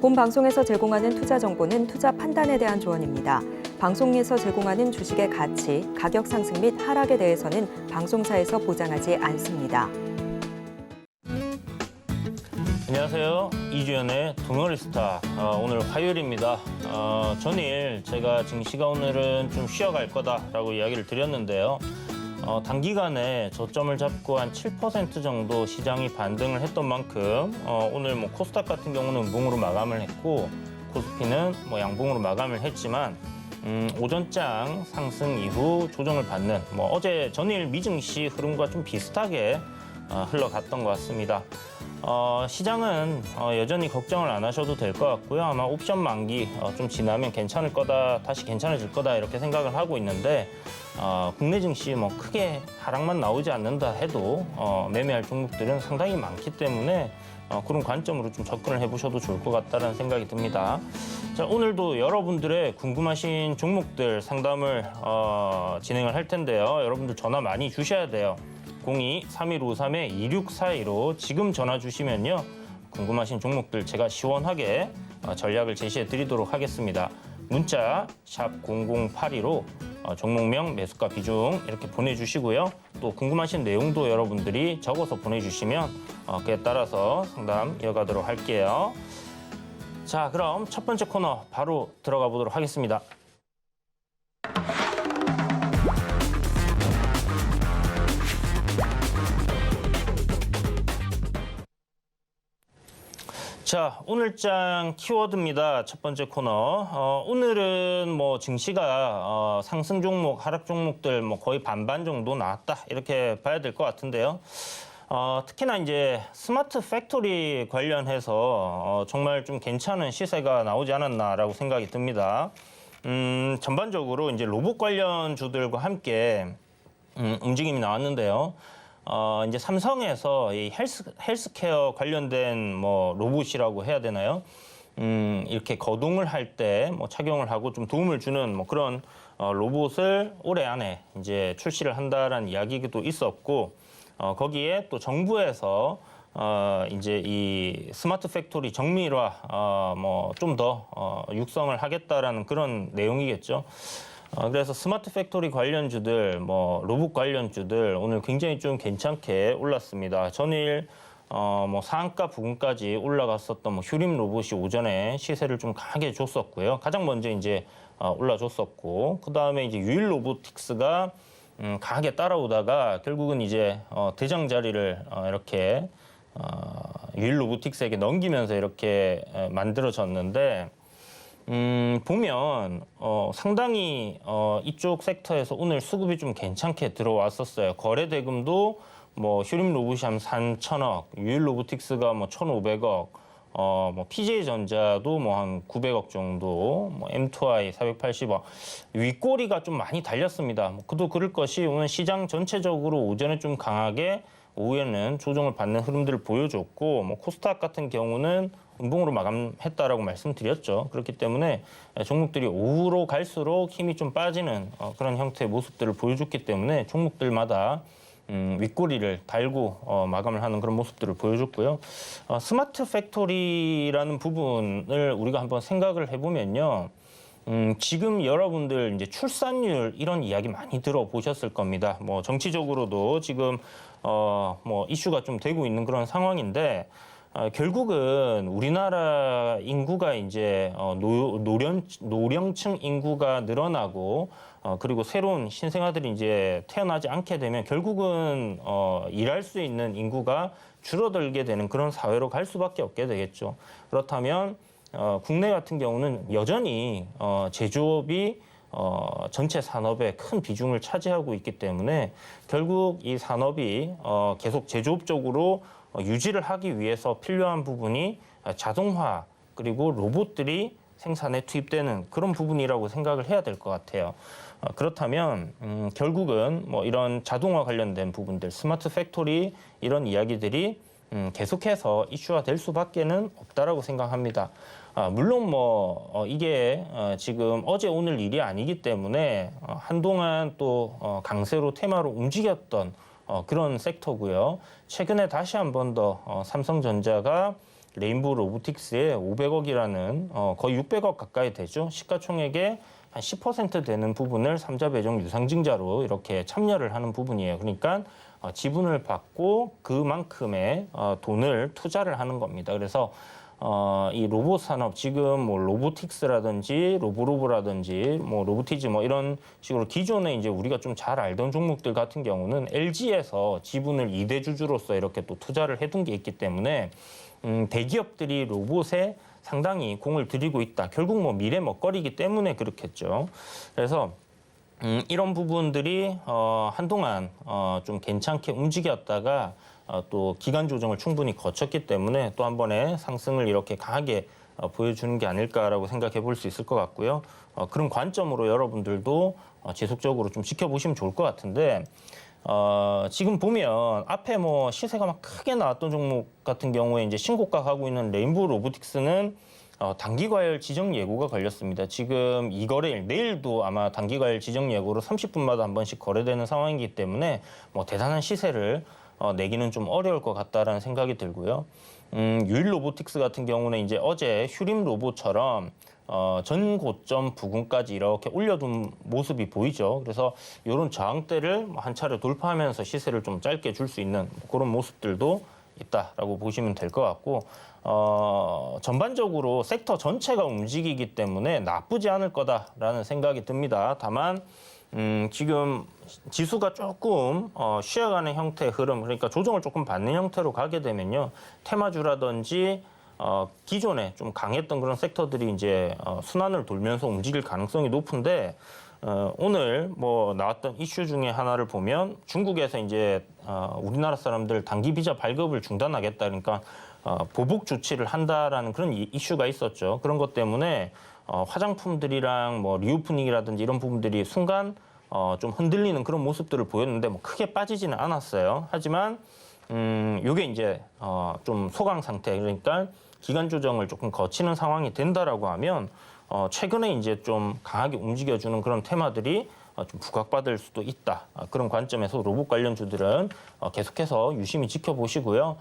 본 방송에서 제공하는 투자 정보는 투자 판단에 대한 조언입니다. 방송에서 제공하는 주식의 가치, 가격 상승 및 하락에 대해서는 방송사에서 보장하지 않습니다. 안녕하세요. 이주연의 동어리스타. 오늘 화요일입니다. 전일 제가 증시가 오늘은 좀 쉬어갈 거다라고 이야기를 드렸는데요. 단기간에 저점을 잡고 한 7% 정도 시장이 반등을 했던 만큼 오늘 코스닥 같은 경우는 음봉으로 마감을 했고 코스피는 양봉으로 마감을 했지만 오전장 상승 이후 조정을 받는 어제 전일 미증시 흐름과 좀 비슷하게 흘러갔던 것 같습니다. 시장은 여전히 걱정을 안 하셔도 될 것 같고요. 아마 옵션 만기 좀 지나면 괜찮을 거다, 다시 괜찮아질 거다 이렇게 생각을 하고 있는데 국내 증시 크게 하락만 나오지 않는다 해도 매매할 종목들은 상당히 많기 때문에 그런 관점으로 좀 접근을 해보셔도 좋을 것 같다는 생각이 듭니다. 자, 오늘도 여러분들의 궁금하신 종목들 상담을 진행을 할 텐데요. 여러분들 전화 많이 주셔야 돼요. 02-3153-2642로 지금 전화 주시면요. 궁금하신 종목들 제가 시원하게 전략을 제시해 드리도록 하겠습니다. 문자 샵 0082로 종목명, 매수가, 비중 이렇게 보내주시고요. 또 궁금하신 내용도 여러분들이 적어서 보내주시면 그에 따라서 상담 이어가도록 할게요. 자, 그럼 첫 번째 코너 바로 들어가 보도록 하겠습니다. 자, 오늘장 키워드입니다. 첫 번째 코너. 오늘은 증시가 상승 종목, 하락 종목들 거의 반반 정도 나왔다 이렇게 봐야 될 것 같은데요. 특히나 이제 스마트 팩토리 관련해서 정말 좀 괜찮은 시세가 나오지 않았나라고 생각이 듭니다. 전반적으로 이제 로봇 관련 주들과 함께 움직임이 나왔는데요. 이제 삼성에서 이 헬스케어 관련된 로봇이라고 해야 되나요? 이렇게 거동을 할 때 착용을 하고 좀 도움을 주는 그런 로봇을 올해 안에 이제 출시를 한다라는 이야기도 있었고, 거기에 또 정부에서 이제 이 스마트 팩토리 정밀화 좀 더 육성을 하겠다라는 그런 내용이겠죠. 그래서 스마트 팩토리 관련주들, 로봇 관련주들 오늘 굉장히 좀 괜찮게 올랐습니다. 전일 상한가 부근까지 올라갔었던 휴림 로봇이 오전에 시세를 좀 강하게 줬었고요. 가장 먼저 이제 올라줬었고, 그 다음에 이제 유일 로보틱스가 강하게 따라오다가 결국은 이제 대장 자리를 이렇게 유일 로보틱스에게 넘기면서 이렇게 만들어졌는데. 보면 상당히 이쪽 섹터에서 오늘 수급이 좀 괜찮게 들어왔었어요. 거래 대금도 휴림 로봇이 한 3,000억, 유일 로보틱스가 1,500억, PJ전자도 한 900억 정도, M2I 480억. 윗꼬리가 좀 많이 달렸습니다. 그도 그럴 것이 오늘 시장 전체적으로 오전에 좀 강하게, 오후에는 조정을 받는 흐름들을 보여줬고, 코스닥 같은 경우는 음봉으로 마감했다라고 말씀드렸죠. 그렇기 때문에 종목들이 오후로 갈수록 힘이 좀 빠지는 그런 형태의 모습들을 보여줬기 때문에 종목들마다 윗꼬리를 달고 마감을 하는 그런 모습들을 보여줬고요. 스마트 팩토리라는 부분을 우리가 한번 생각을 해보면요. 지금 여러분들 이제 출산율 이런 이야기 많이 들어보셨을 겁니다. 정치적으로도 지금 이슈가 좀 되고 있는 그런 상황인데, 결국은 우리나라 인구가 이제 노령층 인구가 늘어나고 그리고 새로운 신생아들이 이제 태어나지 않게 되면 결국은 일할 수 있는 인구가 줄어들게 되는 그런 사회로 갈 수밖에 없게 되겠죠. 그렇다면 국내 같은 경우는 여전히 제조업이 전체 산업의 큰 비중을 차지하고 있기 때문에 결국 이 산업이 계속 제조업 쪽으로 유지를 하기 위해서 필요한 부분이 자동화 그리고 로봇들이 생산에 투입되는 그런 부분이라고 생각을 해야 될 것 같아요. 그렇다면 결국은 이런 자동화 관련된 부분들, 스마트 팩토리 이런 이야기들이 계속해서 이슈화 될 수밖에는 없다라고 생각합니다. 물론 이게 지금 어제 오늘 일이 아니기 때문에 한동안 또 강세로 테마로 움직였던 그런 섹터고요. 최근에 다시 한 번 더 삼성전자가 레인보우 로보틱스에 500억이라는 거의 600억 가까이 되죠. 시가총액의 한 10% 되는 부분을 삼자 배정 유상증자로 이렇게 참여를 하는 부분이에요. 그러니까 지분을 받고 그만큼의 돈을 투자를 하는 겁니다. 그래서 이 로봇 산업 지금 뭐 로보틱스라든지 로보로보라든지 뭐 로보티즈 뭐 이런 식으로 기존에 이제 우리가 좀 잘 알던 종목들 같은 경우는 LG에서 지분을 2대 주주로서 이렇게 또 투자를 해둔 게 있기 때문에 대기업들이 로봇에 상당히 공을 들이고 있다. 결국 뭐 미래 먹거리이기 때문에 그렇겠죠. 그래서 이런 부분들이 한동안 좀 괜찮게 움직였다가 또 기간 조정을 충분히 거쳤기 때문에 또 한 번에 상승을 이렇게 강하게 보여주는 게 아닐까라고 생각해 볼 수 있을 것 같고요. 그런 관점으로 여러분들도 지속적으로 좀 지켜보시면 좋을 것 같은데 지금 보면 앞에 뭐 시세가 막 크게 나왔던 종목 같은 경우에 이제 신고가 가고 있는 레인보우 로보틱스는 단기 과열 지정 예고가 걸렸습니다. 지금 이 거래일 내일도 아마 단기 과열 지정 예고로 30분마다 한 번씩 거래되는 상황이기 때문에 뭐 대단한 시세를 내기는 좀 어려울 것 같다라는 생각이 들고요. 유일 로보틱스 같은 경우는 이제 어제 휴림 로봇처럼 전 고점 부근까지 이렇게 올려둔 모습이 보이죠. 그래서 이런 저항대를 한 차례 돌파하면서 시세를 좀 짧게 줄 수 있는 그런 모습들도 있다라고 보시면 될 것 같고 전반적으로 섹터 전체가 움직이기 때문에 나쁘지 않을 거다라는 생각이 듭니다. 다만 지금 지수가 조금 쉬어가는 형태의 흐름, 그러니까 조정을 조금 받는 형태로 가게 되면요, 테마주라든지 기존에 좀 강했던 그런 섹터들이 이제 순환을 돌면서 움직일 가능성이 높은데 오늘 뭐 나왔던 이슈 중에 하나를 보면 중국에서 이제 우리나라 사람들 단기 비자 발급을 중단하겠다, 그러니까 보복 조치를 한다라는 그런 이슈가 있었죠. 그런 것 때문에 화장품들이랑 뭐 리오프닝이라든지 이런 부분들이 순간 좀 흔들리는 그런 모습들을 보였는데 뭐 크게 빠지지는 않았어요. 하지만 요게 이제 좀 소강 상태, 그러니까 기간 조정을 조금 거치는 상황이 된다라고 하면 최근에 이제 좀 강하게 움직여주는 그런 테마들이 좀 부각받을 수도 있다. 그런 관점에서 로봇 관련주들은 계속해서 유심히 지켜보시고요.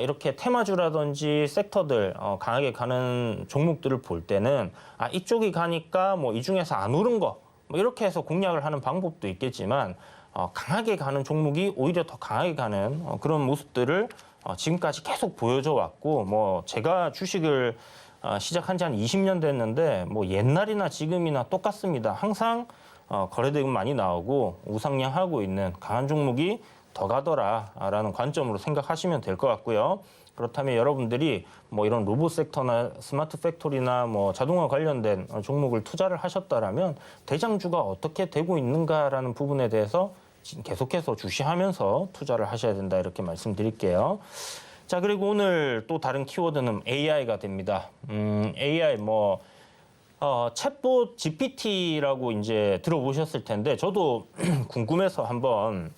이렇게 테마주라든지 섹터들 강하게 가는 종목들을 볼 때는 이쪽이 가니까 뭐 이 중에서 안 오른 거 뭐 이렇게 해서 공략을 하는 방법도 있겠지만 강하게 가는 종목이 오히려 더 강하게 가는 그런 모습들을 지금까지 계속 보여줘 왔고, 뭐 제가 주식을 시작한 지 한 20년 됐는데 뭐 옛날이나 지금이나 똑같습니다. 항상 거래대금 많이 나오고 우상향하고 있는 강한 종목이 더 가더라라는 관점으로 생각하시면 될 것 같고요. 그렇다면 여러분들이 뭐 이런 로봇 섹터나 스마트 팩토리나 뭐 자동화 관련된 종목을 투자를 하셨다라면 대장주가 어떻게 되고 있는가라는 부분에 대해서 계속해서 주시하면서 투자를 하셔야 된다, 이렇게 말씀드릴게요. 자, 그리고 오늘 또 다른 키워드는 AI가 됩니다. AI 뭐 챗봇 GPT라고 이제 들어보셨을 텐데 저도 궁금해서 한번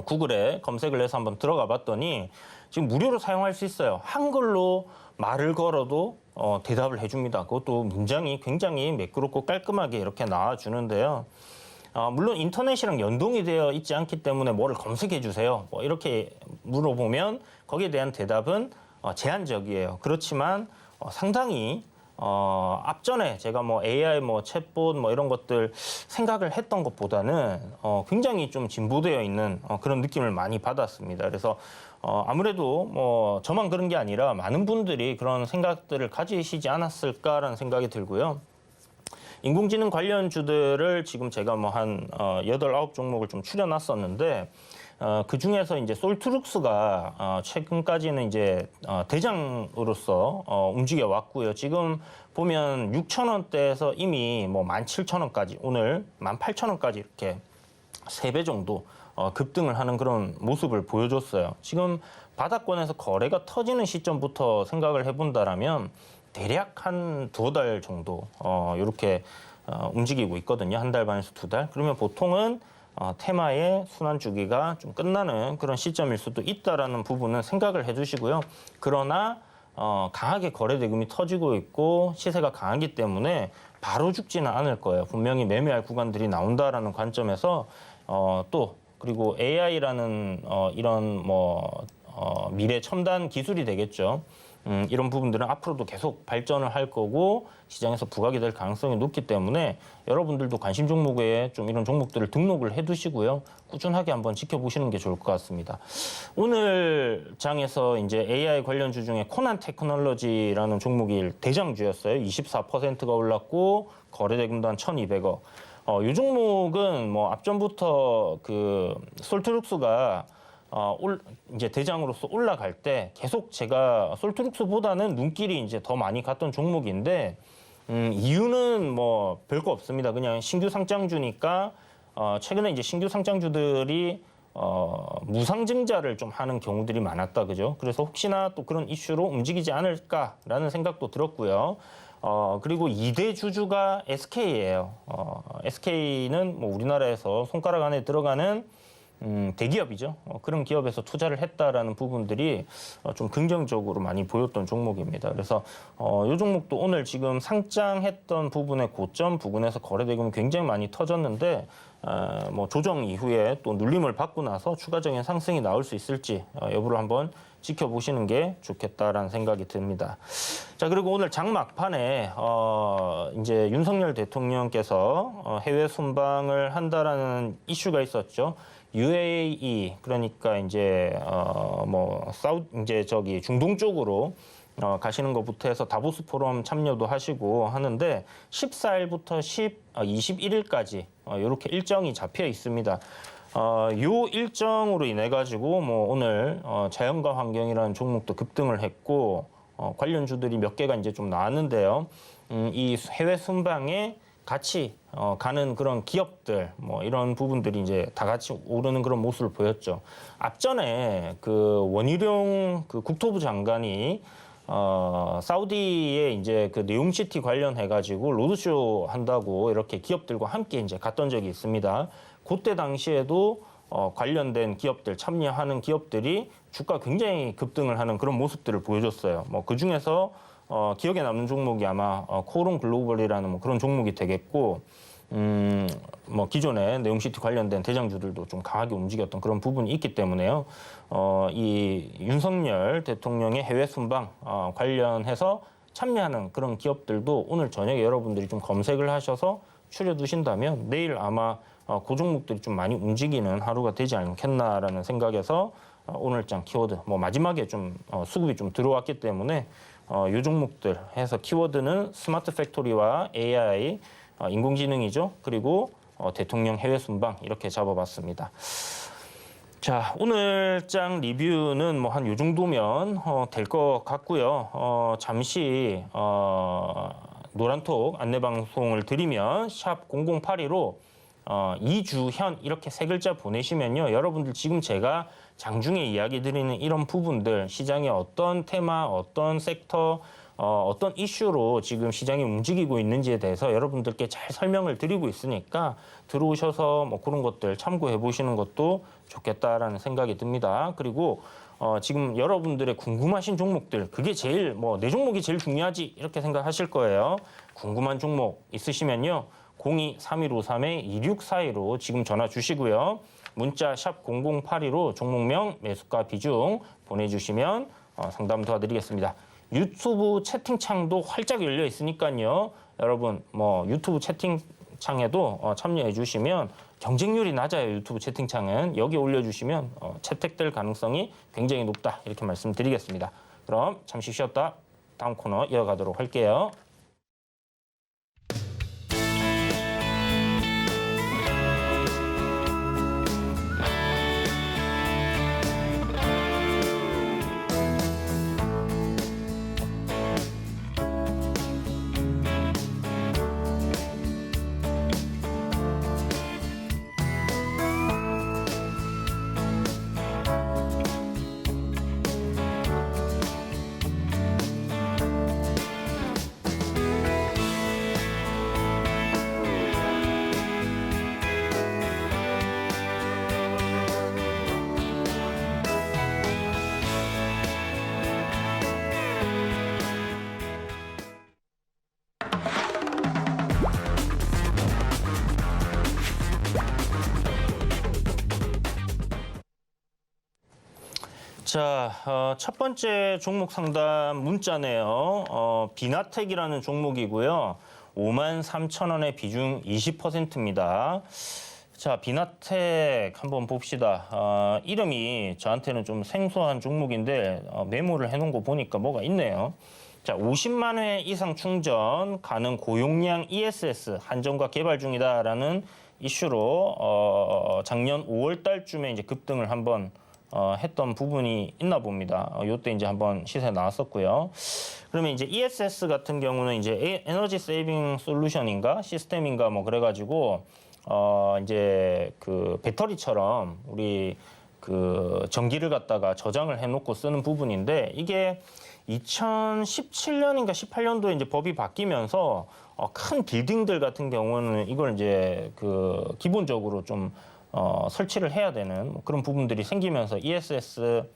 구글에 검색을 해서 한번 들어가 봤더니 지금 무료로 사용할 수 있어요. 한글로 말을 걸어도 대답을 해줍니다. 그것도 문장이 굉장히 매끄럽고 깔끔하게 이렇게 나와주는데요. 물론 인터넷이랑 연동이 되어 있지 않기 때문에 뭐를 검색해 주세요, 뭐 이렇게 물어보면 거기에 대한 대답은 제한적이에요. 그렇지만 상당히 앞전에 제가 뭐 AI, 뭐 챗봇, 뭐 이런 것들 생각을 했던 것보다는 굉장히 좀 진보되어 있는 그런 느낌을 많이 받았습니다. 그래서 아무래도 뭐 저만 그런 게 아니라 많은 분들이 그런 생각들을 가지시지 않았을까라는 생각이 들고요. 인공지능 관련주들을 지금 제가 뭐 한 8, 9종목을 좀 추려놨었는데 그 중에서 이제 솔트룩스가 최근까지는 이제 대장으로서 움직여 왔고요. 지금 보면 6,000원대에서 이미 뭐 17,000원까지, 오늘 18,000원까지 이렇게 3배 정도 급등을 하는 그런 모습을 보여줬어요. 지금 바닥권에서 거래가 터지는 시점부터 생각을 해본다라면 대략 한 2달 정도 이렇게 움직이고 있거든요. 1달 반에서 2달. 그러면 보통은 테마의 순환 주기가 좀 끝나는 그런 시점일 수도 있다라는 부분은 생각을 해주시고요. 그러나 강하게 거래 대금이 터지고 있고 시세가 강하기 때문에 바로 죽지는 않을 거예요. 분명히 매매할 구간들이 나온다라는 관점에서 또 그리고 AI라는 이런 뭐 미래 첨단 기술이 되겠죠. 이런 부분들은 앞으로도 계속 발전을 할 거고 시장에서 부각이 될 가능성이 높기 때문에 여러분들도 관심 종목에 좀 이런 종목들을 등록을 해두시고요. 꾸준하게 한번 지켜보시는 게 좋을 것 같습니다. 오늘 장에서 이제 AI 관련주 중에 코난 테크놀로지라는 종목이 대장주였어요. 24%가 올랐고 거래대금도 한 1,200억. 이 종목은 뭐 앞전부터 그 솔트룩스가 이제 대장으로서 올라갈 때 계속 제가 솔트룩스보다는 눈길이 이제 더 많이 갔던 종목인데 이유는 뭐 별거 없습니다. 그냥 신규 상장주니까 최근에 이제 신규 상장주들이 무상증자를 좀 하는 경우들이 많았다, 그죠? 그래서 혹시나 또 그런 이슈로 움직이지 않을까라는 생각도 들었고요. 그리고 2대 주주가 SK예요. SK는 뭐 우리나라에서 손가락 안에 들어가는 대기업이죠. 그런 기업에서 투자를 했다라는 부분들이 좀 긍정적으로 많이 보였던 종목입니다. 그래서 이 종목도 오늘 지금 상장했던 부분의 고점 부근에서 거래대금이 굉장히 많이 터졌는데 뭐 조정 이후에 또 눌림을 받고 나서 추가적인 상승이 나올 수 있을지 여부를 한번 지켜보시는 게 좋겠다라는 생각이 듭니다. 자, 그리고 오늘 장막판에 이제 윤석열 대통령께서 해외 순방을 한다라는 이슈가 있었죠. UAE 그러니까 이제 이제 저기 중동 쪽으로 가시는 것부터 해서 다보스 포럼 참여도 하시고 하는데 14일부터 21일까지 이렇게 일정이 잡혀 있습니다. 요 일정으로 인해 가지고 뭐 오늘 자연과 환경이라는 종목도 급등을 했고 관련주들이 몇 개가 이제 좀 나왔는데요. 이 해외 순방에 같이 가는 그런 기업들 뭐 이런 부분들이 이제 다 같이 오르는 그런 모습을 보였죠. 앞전에 그 원희룡 그 국토부 장관이 사우디에 이제 그 네옴시티 관련해 가지고 로드쇼 한다고 이렇게 기업들과 함께 이제 갔던 적이 있습니다. 그때 당시에도 관련된 기업들 참여하는 기업들이 주가 굉장히 급등을 하는 그런 모습들을 보여줬어요. 뭐 그 중에서 기억에 남는 종목이 아마 코오롱 글로벌이라는 뭐 그런 종목이 되겠고, 뭐 기존에 네옴시티 관련된 대장주들도 좀 강하게 움직였던 그런 부분이 있기 때문에요. 이 윤석열 대통령의 해외 순방 관련해서 참여하는 그런 기업들도 오늘 저녁에 여러분들이 좀 검색을 하셔서 추려두신다면 내일 아마 그 종목들이 좀 많이 움직이는 하루가 되지 않겠나라는 생각에서 오늘장 키워드 뭐 마지막에 좀 수급이 좀 들어왔기 때문에 이 종목들 해서 키워드는 스마트 팩토리와 AI, 인공지능이죠. 그리고 대통령 해외 순방 이렇게 잡아봤습니다. 자, 오늘장 리뷰는 뭐 한 요 정도면 될 것 같고요. 잠시 노란톡 안내 방송을 드리면 샵 0082로 이주현 이렇게 세 글자 보내시면요. 여러분들 지금 제가 장중에 이야기 드리는 이런 부분들 시장의 어떤 테마, 어떤 섹터, 어떤 이슈로 지금 시장이 움직이고 있는지에 대해서 여러분들께 잘 설명을 드리고 있으니까 들어오셔서 뭐 그런 것들 참고해 보시는 것도 좋겠다라는 생각이 듭니다. 그리고 지금 여러분들의 궁금하신 종목들 그게 제일 뭐 내 종목이 제일 중요하지 이렇게 생각하실 거예요. 궁금한 종목 있으시면요. 02-3153-2642로 지금 전화 주시고요. 문자 샵 0082로 종목명, 매수가 비중 보내주시면 상담 도와드리겠습니다. 유튜브 채팅창도 활짝 열려 있으니까요. 여러분 뭐 유튜브 채팅창에도 참여해 주시면 경쟁률이 낮아요. 유튜브 채팅창은 여기 올려주시면 채택될 가능성이 굉장히 높다 이렇게 말씀드리겠습니다. 그럼 잠시 쉬었다 다음 코너 이어가도록 할게요. 자, 첫 번째 종목 상담 문자네요. 비나텍이라는 종목이고요. 53,000원의 비중 20%입니다. 자, 비나텍 한번 봅시다. 이름이 저한테는 좀 생소한 종목인데 메모를 해놓은 거 보니까 뭐가 있네요. 자, 50만 회 이상 충전 가능 고용량 ESS 한정과 개발 중이다라는 이슈로 작년 5월 달쯤에 이제 급등을 한번 했던 부분이 있나 봅니다. 요때 이제 한번 시세에 나왔었고요. 그러면 이제 ESS 같은 경우는 이제 에너지 세이빙 솔루션인가 시스템인가 뭐 그래가지고 이제 그 배터리처럼 우리 그 전기를 갖다가 저장을 해놓고 쓰는 부분인데 이게 2017년인가 18년도에 이제 법이 바뀌면서 큰 빌딩들 같은 경우는 이걸 이제 그 기본적으로 좀 설치를 해야 되는 그런 부분들이 생기면서 ESS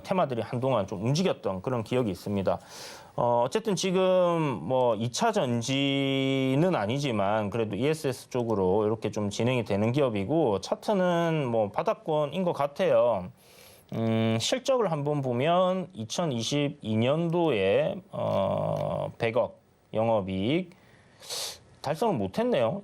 테마들이 한동안 좀 움직였던 그런 기억이 있습니다. 어쨌든 지금 뭐 2차 전지는 아니지만 그래도 ESS 쪽으로 이렇게 좀 진행이 되는 기업이고 차트는 뭐 바닥권인 것 같아요. 실적을 한번 보면 2022년도에 100억 영업이익 달성을 못했네요.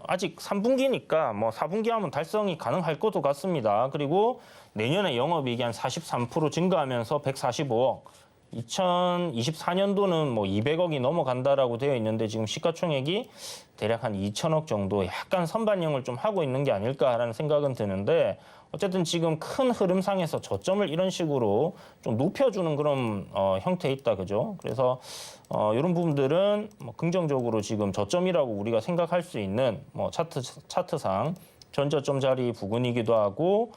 아직 3분기니까 뭐 4분기 하면 달성이 가능할 것도 같습니다. 그리고 내년에 영업이익이 한 43% 증가하면서 145억. 2024년도는 뭐 200억이 넘어간다라고 되어 있는데 지금 시가총액이 대략 한 2천억 정도 약간 선반영을 좀 하고 있는 게 아닐까라는 생각은 드는데 어쨌든 지금 큰 흐름상에서 저점을 이런 식으로 좀 높여주는 그런 형태에 있다, 그죠? 그래서 이런 부분들은 뭐 긍정적으로 지금 저점이라고 우리가 생각할 수 있는 뭐 차트상 전저점 자리 부근이기도 하고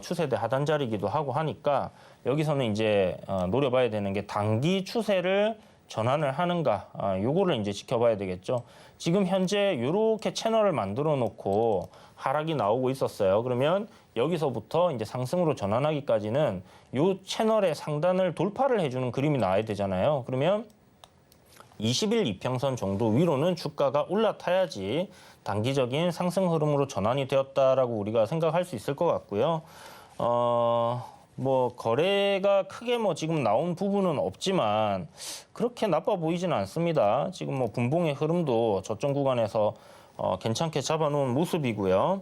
추세대 하단 자리이기도 하고 하니까 여기서는 이제 노려봐야 되는 게 단기 추세를 전환을 하는가, 요거를 이제 지켜봐야 되겠죠. 지금 현재 이렇게 채널을 만들어 놓고 하락이 나오고 있었어요. 그러면 여기서부터 이제 상승으로 전환하기까지는 이 채널의 상단을 돌파를 해주는 그림이 나와야 되잖아요. 그러면 20일 이평선 정도 위로는 주가가 올라타야지 단기적인 상승 흐름으로 전환이 되었다라고 우리가 생각할 수 있을 것 같고요. 뭐 거래가 크게 뭐 지금 나온 부분은 없지만 그렇게 나빠 보이지는 않습니다. 지금 뭐 분봉의 흐름도 저점 구간에서 괜찮게 잡아놓은 모습이고요.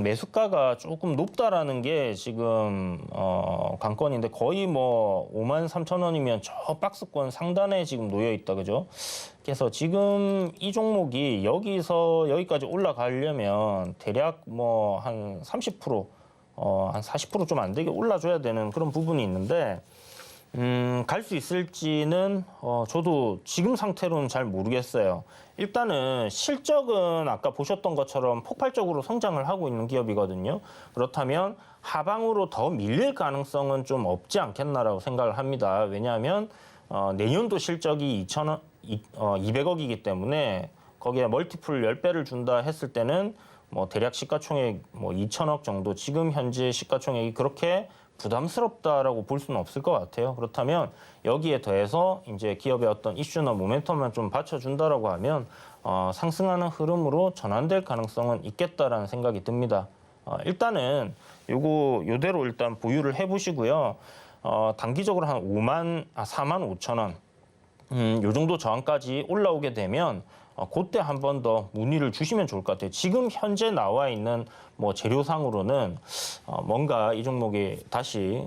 매수가가 조금 높다라는 게 지금 관건인데 거의 뭐 53,000원이면 저 박스권 상단에 지금 놓여 있다, 그죠? 그래서 지금 이 종목이 여기서 여기까지 올라가려면 대략 뭐 한 30%, 한 40% 좀 안 되게 올라줘야 되는 그런 부분이 있는데 갈 수 있을지는 저도 지금 상태로는 잘 모르겠어요. 일단은 실적은 아까 보셨던 것처럼 폭발적으로 성장을 하고 있는 기업이거든요. 그렇다면 하방으로 더 밀릴 가능성은 좀 없지 않겠나라고 생각을 합니다. 왜냐하면 내년도 실적이 200억이기 때문에 거기에 멀티플 10배를 준다 했을 때는 뭐 대략 시가총액 뭐 2천억 정도, 지금 현재 시가총액이 그렇게 부담스럽다라고 볼 수는 없을 것 같아요. 그렇다면 여기에 더해서 이제 기업의 어떤 이슈나 모멘텀만 좀 받쳐준다라고 하면 상승하는 흐름으로 전환될 가능성은 있겠다라는 생각이 듭니다. 일단은 요대로 일단 보유를 해보시고요. 단기적으로 한 4만 5천 원, 요 정도 저항까지 올라오게 되면 그때 한 번 더 문의를 주시면 좋을 것 같아요. 지금 현재 나와 있는 뭐 재료상으로는 뭔가 이 종목이 다시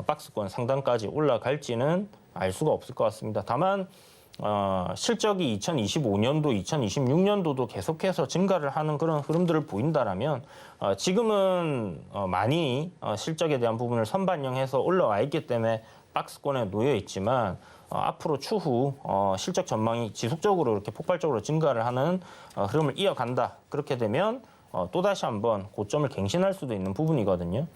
박스권 상단까지 올라갈지는 알 수가 없을 것 같습니다. 다만 실적이 2025년도, 2026년도도 계속해서 증가를 하는 그런 흐름들을 보인다라면 지금은 많이 실적에 대한 부분을 선반영해서 올라와 있기 때문에 박스권에 놓여 있지만 앞으로 추후 실적 전망이 지속적으로 이렇게 폭발적으로 증가를 하는 흐름을 이어간다. 그렇게 되면 또다시 한번 고점을 갱신할 수도 있는 부분이거든요.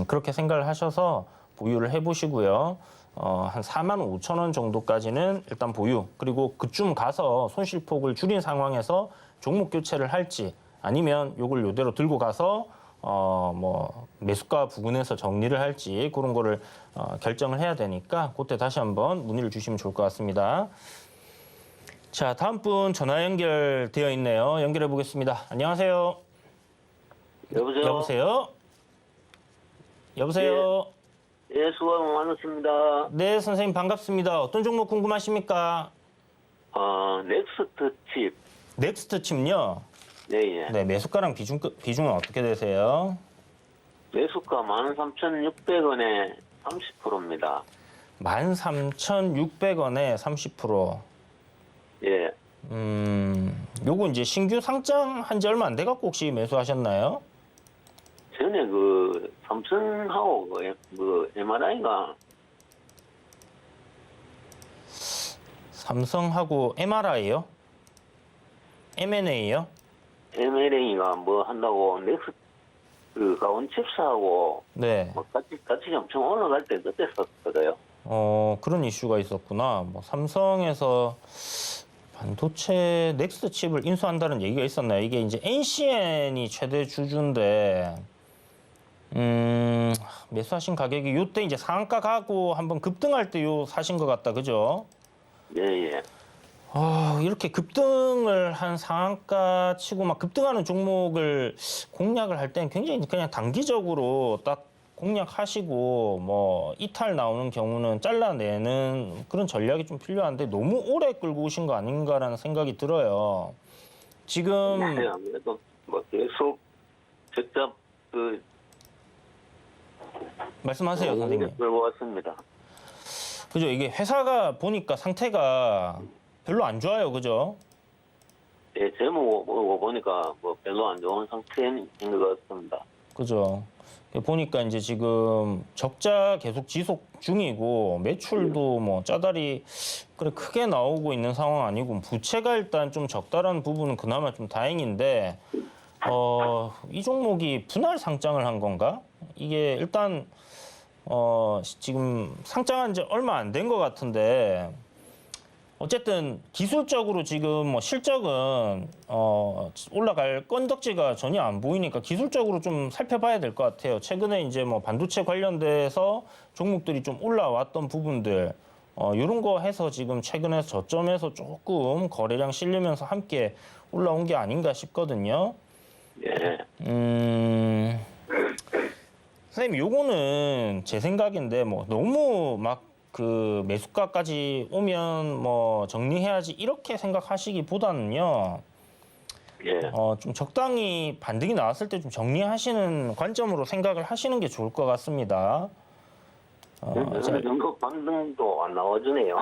그렇게 생각을 하셔서 보유를 해보시고요. 한 4만 5천 원 정도까지는 일단 보유. 그리고 그쯤 가서 손실폭을 줄인 상황에서 종목 교체를 할지 아니면 요걸 요대로 들고 가서 뭐 매수가 부근에서 정리를 할지 그런 거를 결정을 해야 되니까 그때 다시 한번 문의를 주시면 좋을 것 같습니다. 자, 다음 분 전화 연결되어 있네요. 연결해 보겠습니다. 안녕하세요. 여보세요? 여보세요? 여보세요? 예, 수고 많으십니다. 네, 선생님 반갑습니다. 어떤 종목 궁금하십니까? 넥스트 칩. 넥스트 칩요? 예, 예. 네, 매수가랑 비중은 어떻게 되세요? 매수가 13,600원에 30%입니다. 13,600원에 30%. 예. 요거 이제 신규 상장한 지 얼마 안 돼갖고 혹시 매수하셨나요? 전에 삼성하고 MRI가 삼성하고 MRI요? M&A요? MLA가 한다고 넥스트 가온칩스하고 네. 같이 엄청 올라갈 때 그때 썼어요. 그런 이슈가 있었구나. 삼성에서 반도체 넥스트 칩을 인수한다는 얘기가 있었나요? 이게 이제 NCN이 최대 주주인데, 매수하신 가격이 요때 이제 상한가 가고 한번 급등할 때 요 사신 것 같다, 그죠? 예, 예. 이렇게 급등을 한 상한가 치고 막 급등하는 종목을 공략을 할 때는 굉장히 그냥 단기적으로 딱 공략하시고 이탈 나오는 경우는 잘라내는 그런 전략이 좀 필요한데 너무 오래 끌고 오신 거 아닌가라는 생각이 들어요. 지금 네, 아무래도 계속 적자 말씀하세요, 선생님. 끌고 왔습니다. 그죠? 이게 회사가 보니까 상태가 별로 안 좋아요, 그죠? 예, 제목 보니까 별로 안 좋은 상태인 것 같습니다. 그죠? 보니까 이제 지금 적자 계속 지속 중이고 매출도 짜다리 그래 크게 나오고 있는 상황 아니고 부채가 일단 좀 적다라는 부분은 그나마 좀 다행인데 이 종목이 분할 상장을 한 건가? 이게 일단 지금 상장한 지 얼마 안 된 것 같은데 어쨌든 기술적으로 지금 실적은 올라갈 건덕지가 전혀 안 보이니까 기술적으로 좀 살펴봐야 될 것 같아요. 최근에 이제 반도체 관련돼서 종목들이 좀 올라왔던 부분들 이런 거 해서 지금 최근에 저점에서 조금 거래량 실리면서 함께 올라온 게 아닌가 싶거든요. 예. 선생님, 요거는 제 생각인데 너무 그 매수가까지 오면 정리해야지 이렇게 생각하시기보다는요. 예. 좀 적당히 반등이 나왔을 때 좀 정리하시는 관점으로 생각을 하시는 게 좋을 것 같습니다. 어느 정도 반등도 안 나와주네요.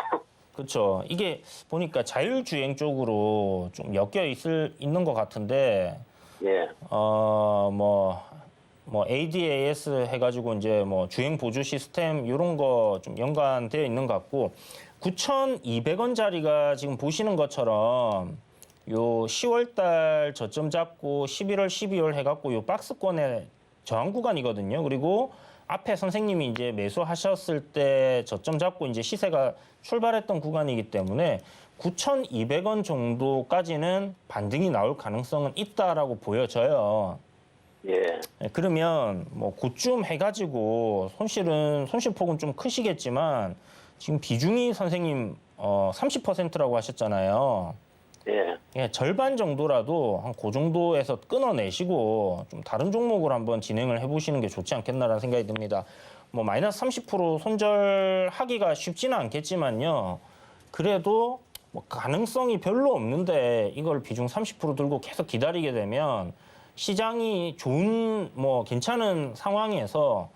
그렇죠. 이게 보니까 자율주행 쪽으로 좀 엮여 있는 것 같은데, 예. ADAS 해가지고 이제 주행 보조 시스템 이런 거 좀 연관되어 있는 것 같고 9,200원짜리가 지금 보시는 것처럼 요 10월달 저점 잡고 11월, 12월 해갖고 요 박스권의 저항 구간이거든요. 그리고 앞에 선생님이 이제 매수하셨을 때 저점 잡고 이제 시세가 출발했던 구간이기 때문에 9,200원 정도까지는 반등이 나올 가능성은 있다라고 보여져요. 예. 그러면 그쯤 해가지고 손실폭은 좀 크시겠지만 지금 비중이 선생님 30%라고 하셨잖아요. 예. 절반 정도라도 한 그 정도에서 끊어내시고 좀 다른 종목을 한번 진행을 해보시는 게 좋지 않겠나라는 생각이 듭니다. 마이너스 30% 손절하기가 쉽지는 않겠지만요. 그래도 가능성이 별로 없는데 이걸 비중 30% 들고 계속 기다리게 되면 시장이 좋은 괜찮은 상황에서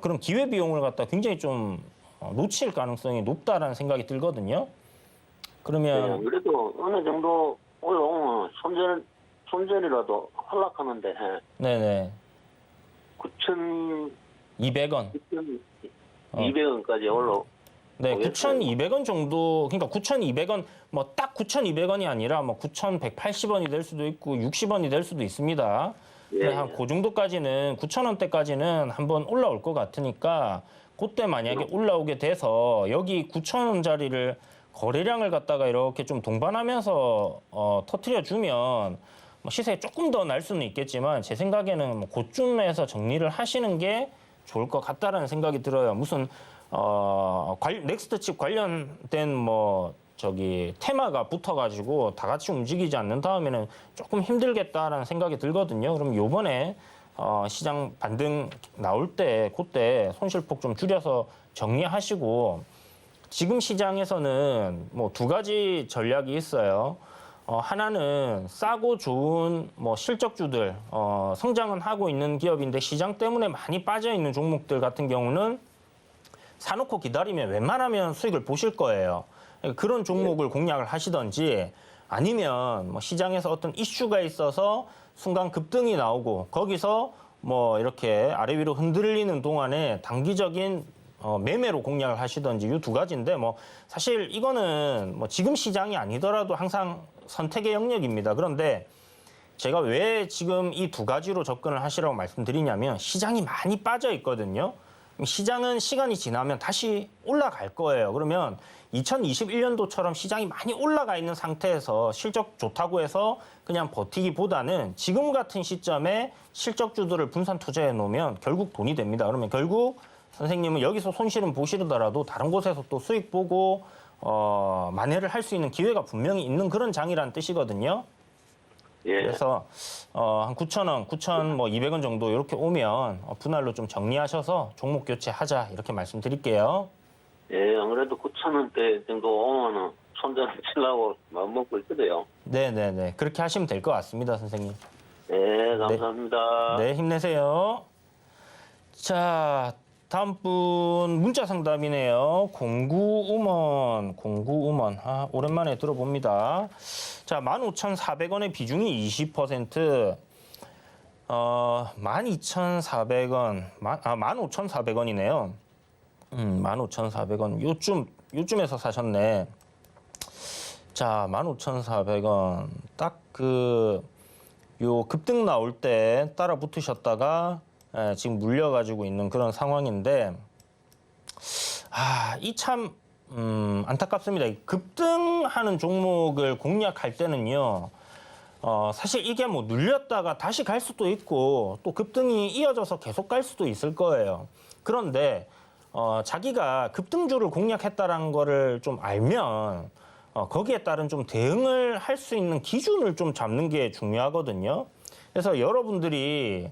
그런 기회 비용을 갖다 굉장히 좀 놓칠 가능성이 높다라는 생각이 들거든요. 그러면 그래도 어느 정도 올라오면 손절이라도 하락하는데 네네 9,200원 200원까지 올라. 네, 9,200원 정도, 그러니까 9,200원, 딱 9,200원이 아니라 9,180원이 될 수도 있고 60원이 될 수도 있습니다. 예. 한 그 정도까지는 9,000원대까지는 한번 올라올 것 같으니까 그때 만약에 올라오게 돼서 여기 9,000원짜리를 거래량을 갖다가 이렇게 좀 동반하면서 터트려 주면 시세에 조금 더 날 수는 있겠지만 제 생각에는 그쯤에서 정리를 하시는 게 좋을 것 같다라는 생각이 들어요. 무슨 넥스트 칩 관련된 테마가 붙어가지고 다 같이 움직이지 않는 다음에는 조금 힘들겠다라는 생각이 들거든요. 그럼 요번에 시장 반등 나올 때 그때 손실폭 좀 줄여서 정리하시고 지금 시장에서는 뭐 두 가지 전략이 있어요. 하나는 싸고 좋은 뭐 실적주들, 성장은 하고 있는 기업인데 시장 때문에 많이 빠져 있는 종목들 같은 경우는 사놓고 기다리면 웬만하면 수익을 보실 거예요. 그런 종목을 공략을 하시던지 아니면 뭐 시장에서 어떤 이슈가 있어서 순간 급등이 나오고 거기서 뭐 이렇게 아래 위로 흔들리는 동안에 단기적인 매매로 공략을 하시던지 이 두 가지인데 뭐 사실 이거는 뭐 지금 시장이 아니더라도 항상 선택의 영역입니다. 그런데 제가 왜 지금 이 두 가지로 접근을 하시라고 말씀드리냐면 시장이 많이 빠져 있거든요. 시장은 시간이 지나면 다시 올라갈 거예요. 그러면 2021년도처럼 시장이 많이 올라가 있는 상태에서 실적 좋다고 해서 그냥 버티기보다는 지금 같은 시점에 실적주들을 분산 투자해 놓으면 결국 돈이 됩니다. 그러면 결국 선생님은 여기서 손실은 보시더라도 다른 곳에서 또 수익 보고 만회를 할 수 있는 기회가 분명히 있는 그런 장이라는 뜻이거든요. 예. 그래서 한 9,000원, 9,200원 정도 이렇게 오면 분할로 좀 정리하셔서 종목 교체하자 이렇게 말씀드릴게요. 예, 안 그래도 9,000원대 정도 오면은 손절 치려고 마음먹고 있거든요. 네네네. 그렇게 하시면 될 것 같습니다, 선생님. 네, 감사합니다. 네, 힘내세요. 자, 다음 분 문자 상담이네요. 09우먼. 아, 오랜만에 들어봅니다. 자, 15,400원의 비중이 20%. 12,400원. 15,400원이네요. 15,400원. 요쯤에서 사셨네. 자, 15,400원. 딱 요 급등 나올 때 따라 붙으셨다가 지금 물려가지고 있는 그런 상황인데, 이 참, 안타깝습니다. 급등하는 종목을 공략할 때는요, 사실 이게 뭐 눌렸다가 다시 갈 수도 있고, 또 급등이 이어져서 계속 갈 수도 있을 거예요. 그런데, 자기가 급등주를 공략했다라는 거를 좀 알면, 거기에 따른 좀 대응을 할 수 있는 기준을 좀 잡는 게 중요하거든요. 그래서 여러분들이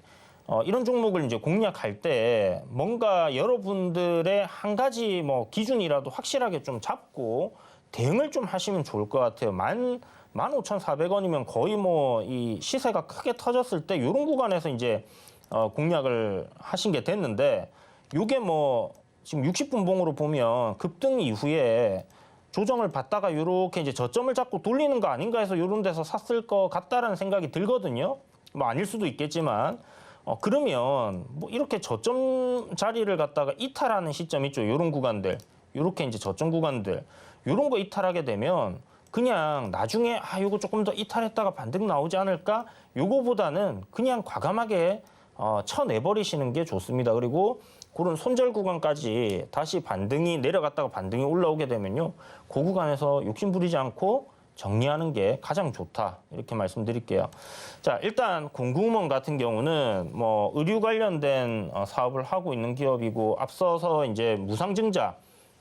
이런 종목을 이제 공략할 때 뭔가 여러분들의 한 가지 뭐 기준이라도 확실하게 좀 잡고 대응을 좀 하시면 좋을 것 같아요. 15,400원이면 거의 뭐 이 시세가 크게 터졌을 때 이런 구간에서 이제 공략을 하신 게 됐는데 요게 뭐 지금 60분 봉으로 보면 급등 이후에 조정을 받다가 이렇게 이제 저점을 잡고 돌리는 거 아닌가 해서 이런 데서 샀을 것 같다라는 생각이 들거든요. 뭐 아닐 수도 있겠지만 그러면 뭐 이렇게 저점 자리를 갖다가 이탈하는 시점 있죠. 이런 구간들, 이렇게 이제 저점 구간들, 이런 거 이탈하게 되면 그냥 나중에 요거 조금 더 이탈했다가 반등 나오지 않을까? 요거보다는 그냥 과감하게 쳐내버리시는 게 좋습니다. 그리고 그런 손절 구간까지 다시 반등이 내려갔다가 반등이 올라오게 되면요, 그 구간에서 욕심 부리지 않고 정리하는 게 가장 좋다 이렇게 말씀드릴게요. 자, 일단 공구먼 같은 경우는 뭐 의류 관련된 사업을 하고 있는 기업이고 앞서서 이제 무상증자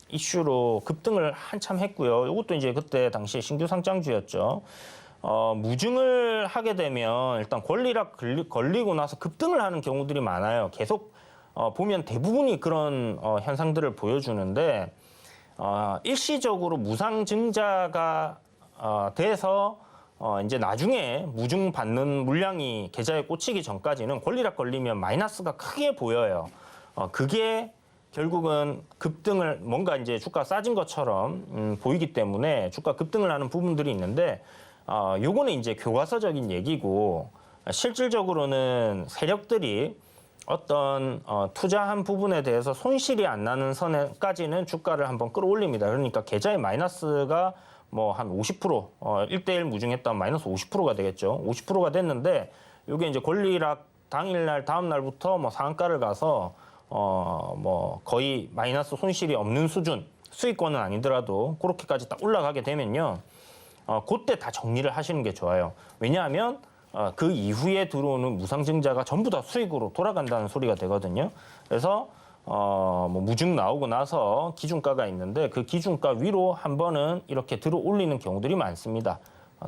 이슈로 급등을 한참 했고요. 이것도 이제 그때 당시에 신규 상장주였죠. 무증을 하게 되면 일단 권리락 걸리고 나서 급등을 하는 경우들이 많아요. 계속 보면 대부분이 그런 현상들을 보여주는데 일시적으로 무상증자가 돼서 이제 나중에 무증 받는 물량이 계좌에 꽂히기 전까지는 권리락 걸리면 마이너스가 크게 보여요. 그게 결국은 급등을 뭔가 이제 주가 싸진 것처럼 보이기 때문에 주가 급등을 하는 부분들이 있는데 요거는 이제 교과서적인 얘기고 실질적으로는 세력들이 어떤 투자한 부분에 대해서 손실이 안 나는 선에까지는 주가를 한번 끌어올립니다. 그러니까 계좌의 마이너스가 뭐 한 50%, 1대1 무증했다면 마이너스 50%가 되겠죠. 50%가 됐는데 이게 이제 권리락 당일날 다음 날부터 뭐 상한가를 가서 뭐 거의 마이너스 손실이 없는 수준, 수익권은 아니더라도 그렇게까지 딱 올라가게 되면요, 그때 다 정리를 하시는 게 좋아요. 왜냐하면 그 이후에 들어오는 무상증자가 전부 다 수익으로 돌아간다는 소리가 되거든요. 그래서 뭐 무증 나오고 나서 기준가가 있는데 그 기준가 위로 한 번은 이렇게 들어 올리는 경우들이 많습니다.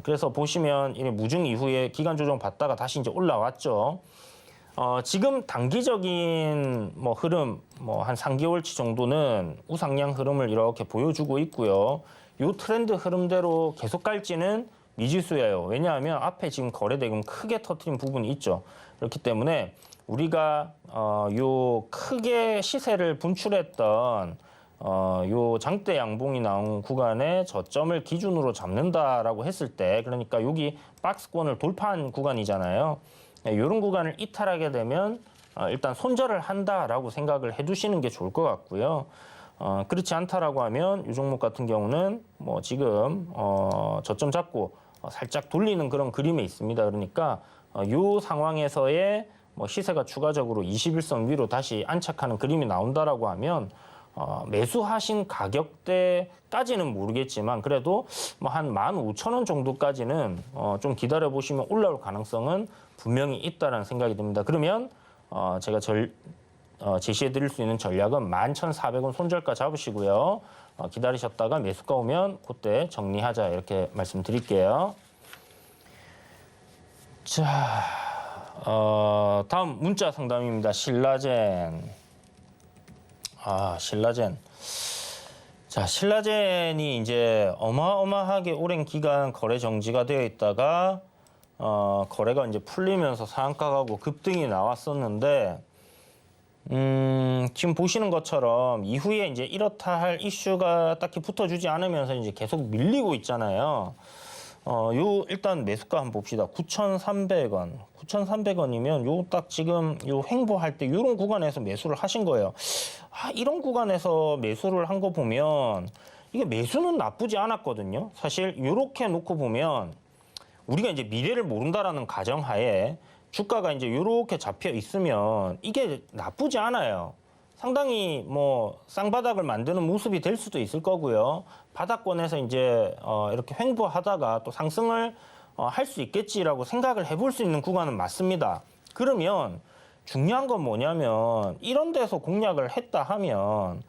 그래서 보시면 이 무증 이후에 기간 조정 받다가 다시 이제 올라왔죠. 지금 단기적인 뭐 흐름, 뭐 한 3개월치 정도는 우상향 흐름을 이렇게 보여주고 있고요. 이 트렌드 흐름대로 계속 갈지는 미지수예요. 왜냐하면 앞에 지금 거래대금 크게 터트린 부분이 있죠. 그렇기 때문에 우리가 요 크게 시세를 분출했던 요 장대 양봉이 나온 구간의 저점을 기준으로 잡는다라고 했을 때, 그러니까 여기 박스권을 돌파한 구간이잖아요. 이런 구간을 이탈하게 되면 일단 손절을 한다라고 생각을 해두시는 게 좋을 것 같고요. 그렇지 않다라고 하면 이 종목 같은 경우는 뭐 지금 저점 잡고 살짝 돌리는 그런 그림에 있습니다. 그러니까 이 상황에서의 뭐 시세가 추가적으로 21선 위로 다시 안착하는 그림이 나온다라고 하면 매수하신 가격대까지는 모르겠지만 그래도 뭐 한 15,000원 정도까지는 좀 기다려 보시면 올라올 가능성은 분명히 있다라는 생각이 듭니다. 그러면 제가 제시해 드릴 수 있는 전략은 11,400원 손절가 잡으시고요. 기다리셨다가 매수가 오면 그때 정리하자 이렇게 말씀드릴게요. 자, 다음 문자 상담입니다. 신라젠. 신라젠. 자, 신라젠이 이제 어마어마하게 오랜 기간 거래 정지가 되어 있다가 거래가 이제 풀리면서 상한가가고 급등이 나왔었는데 지금 보시는 것처럼 이후에 이제 이렇다 할 이슈가 딱히 붙어주지 않으면서 이제 계속 밀리고 있잖아요. 일단 매수가 한번 봅시다. 9,300원. 9,300원이면 요 딱 지금 요 횡보할 때 요런 구간에서 매수를 하신 거예요. 이런 구간에서 매수를 한 거 보면 이게 매수는 나쁘지 않았거든요. 사실 요렇게 놓고 보면 우리가 이제 미래를 모른다라는 가정하에 주가가 이제 요렇게 잡혀 있으면 이게 나쁘지 않아요. 상당히 뭐 쌍바닥을 만드는 모습이 될 수도 있을 거고요. 바닥권에서 이제 이렇게 횡보하다가 또 상승을 할 수 있겠지라고 생각을 해볼 수 있는 구간은 맞습니다. 그러면 중요한 건 뭐냐면 이런 데서 공략을 했다 하면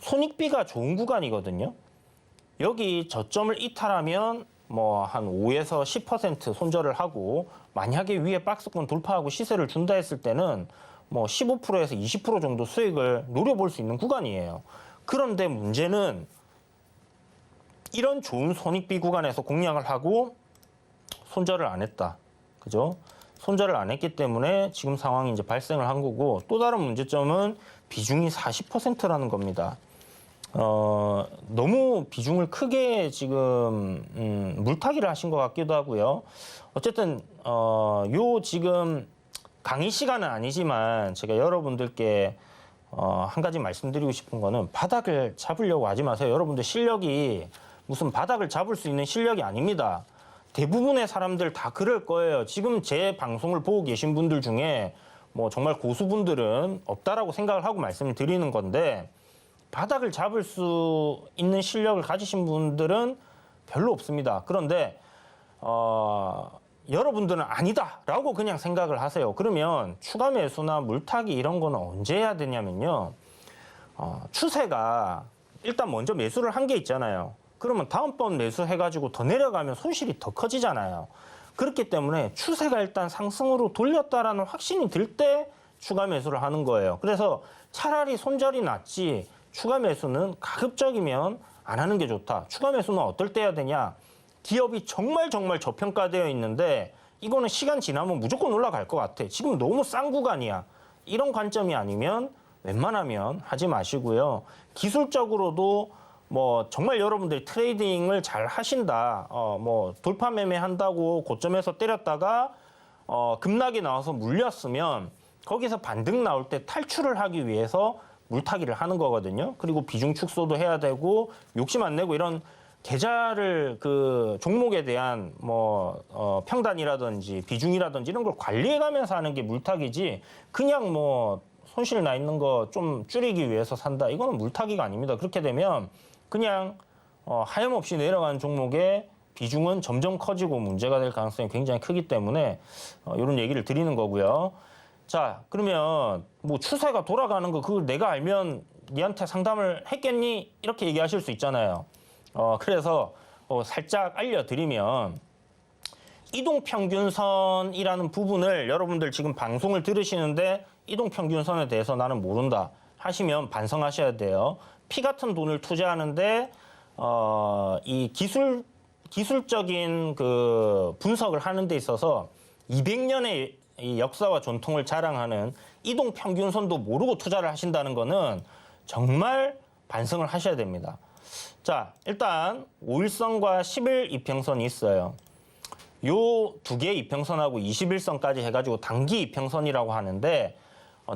손익비가 좋은 구간이거든요. 여기 저점을 이탈하면 뭐 한 5에서 10% 손절을 하고 만약에 위에 박스권 돌파하고 시세를 준다 했을 때는 뭐 15%에서 20% 정도 수익을 노려볼 수 있는 구간이에요. 그런데 문제는 이런 좋은 손익비 구간에서 공략을 하고 손절을 안 했다. 그죠? 손절을 안 했기 때문에 지금 상황이 이제 발생을 한 거고 또 다른 문제점은 비중이 40%라는 겁니다. 너무 비중을 크게 지금 물타기를 하신 것 같기도 하고요. 어쨌든 요 지금 강의 시간은 아니지만 제가 여러분들께 한 가지 말씀드리고 싶은 거는 바닥을 잡으려고 하지 마세요. 여러분들 실력이 무슨 바닥을 잡을 수 있는 실력이 아닙니다. 대부분의 사람들 다 그럴 거예요. 지금 제 방송을 보고 계신 분들 중에 뭐 정말 고수분들은 없다라고 생각을 하고 말씀을 드리는 건데 바닥을 잡을 수 있는 실력을 가지신 분들은 별로 없습니다. 그런데 여러분들은 아니다라고 그냥 생각을 하세요. 그러면 추가 매수나 물타기 이런 거는 언제 해야 되냐면요. 추세가 일단 먼저 매수를 한 게 있잖아요. 그러면 다음번 매수해가지고 더 내려가면 손실이 더 커지잖아요. 그렇기 때문에 추세가 일단 상승으로 돌렸다라는 확신이 들 때 추가 매수를 하는 거예요. 그래서 차라리 손절이 낫지 추가 매수는 가급적이면 안 하는 게 좋다. 추가 매수는 어떨 때 해야 되냐? 기업이 정말 저평가되어 있는데 이거는 시간 지나면 무조건 올라갈 것 같아. 지금 너무 싼 구간이야. 이런 관점이 아니면 웬만하면 하지 마시고요. 기술적으로도 뭐 정말 여러분들이 트레이딩을 잘 하신다. 뭐 돌파 매매 한다고 고점에서 때렸다가 급락이 나와서 물렸으면 거기서 반등 나올 때 탈출을 하기 위해서 물타기를 하는 거거든요. 그리고 비중 축소도 해야 되고 욕심 안 내고 이런 계좌를 그 종목에 대한 뭐 평단이라든지 비중이라든지 이런 걸 관리해가면서 하는 게 물타기지 그냥 뭐 손실 나 있는 거 좀 줄이기 위해서 산다. 이거는 물타기가 아닙니다. 그렇게 되면 그냥 하염없이 내려가는 종목의 비중은 점점 커지고 문제가 될 가능성이 굉장히 크기 때문에 이런 얘기를 드리는 거고요. 자, 그러면 뭐 추세가 돌아가는 거 그걸 내가 알면 니한테 상담을 했겠니? 이렇게 얘기하실 수 있잖아요. 그래서 살짝 알려드리면 이동평균선이라는 부분을 여러분들 지금 방송을 들으시는데 이동평균선에 대해서 나는 모른다 하시면 반성하셔야 돼요. 피 같은 돈을 투자하는데 이 기술적인 그 분석을 하는 데 있어서 200년의 이 역사와 전통을 자랑하는 이동평균선도 모르고 투자를 하신다는 거는 정말 반성을 하셔야 됩니다. 자, 일단 5일선과 10일 이평선이 있어요. 요 두 개의 이평선하고 21선까지 해가지고 단기 이평선이라고 하는데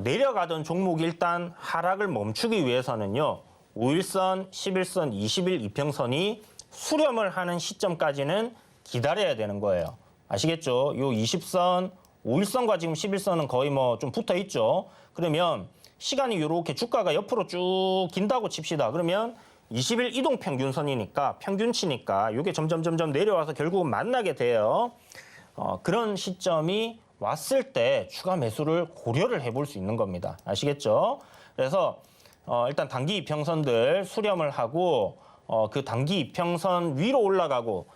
내려가던 종목이 일단 하락을 멈추기 위해서는요. 5일선, 11선, 20일 이평선이 수렴을 하는 시점까지는 기다려야 되는 거예요. 아시겠죠? 요 20선, 5일선과 지금 11선은 거의 뭐 좀 붙어 있죠. 그러면 시간이 이렇게 주가가 옆으로 쭉 긴다고 칩시다. 그러면 20일 이동평균선이니까 평균치니까 이게 점점 내려와서 결국은 만나게 돼요. 그런 시점이 왔을 때 추가 매수를 고려를 해볼 수 있는 겁니다. 아시겠죠? 그래서 일단 단기 이평선들 수렴을 하고 그 단기 이평선 위로 올라가고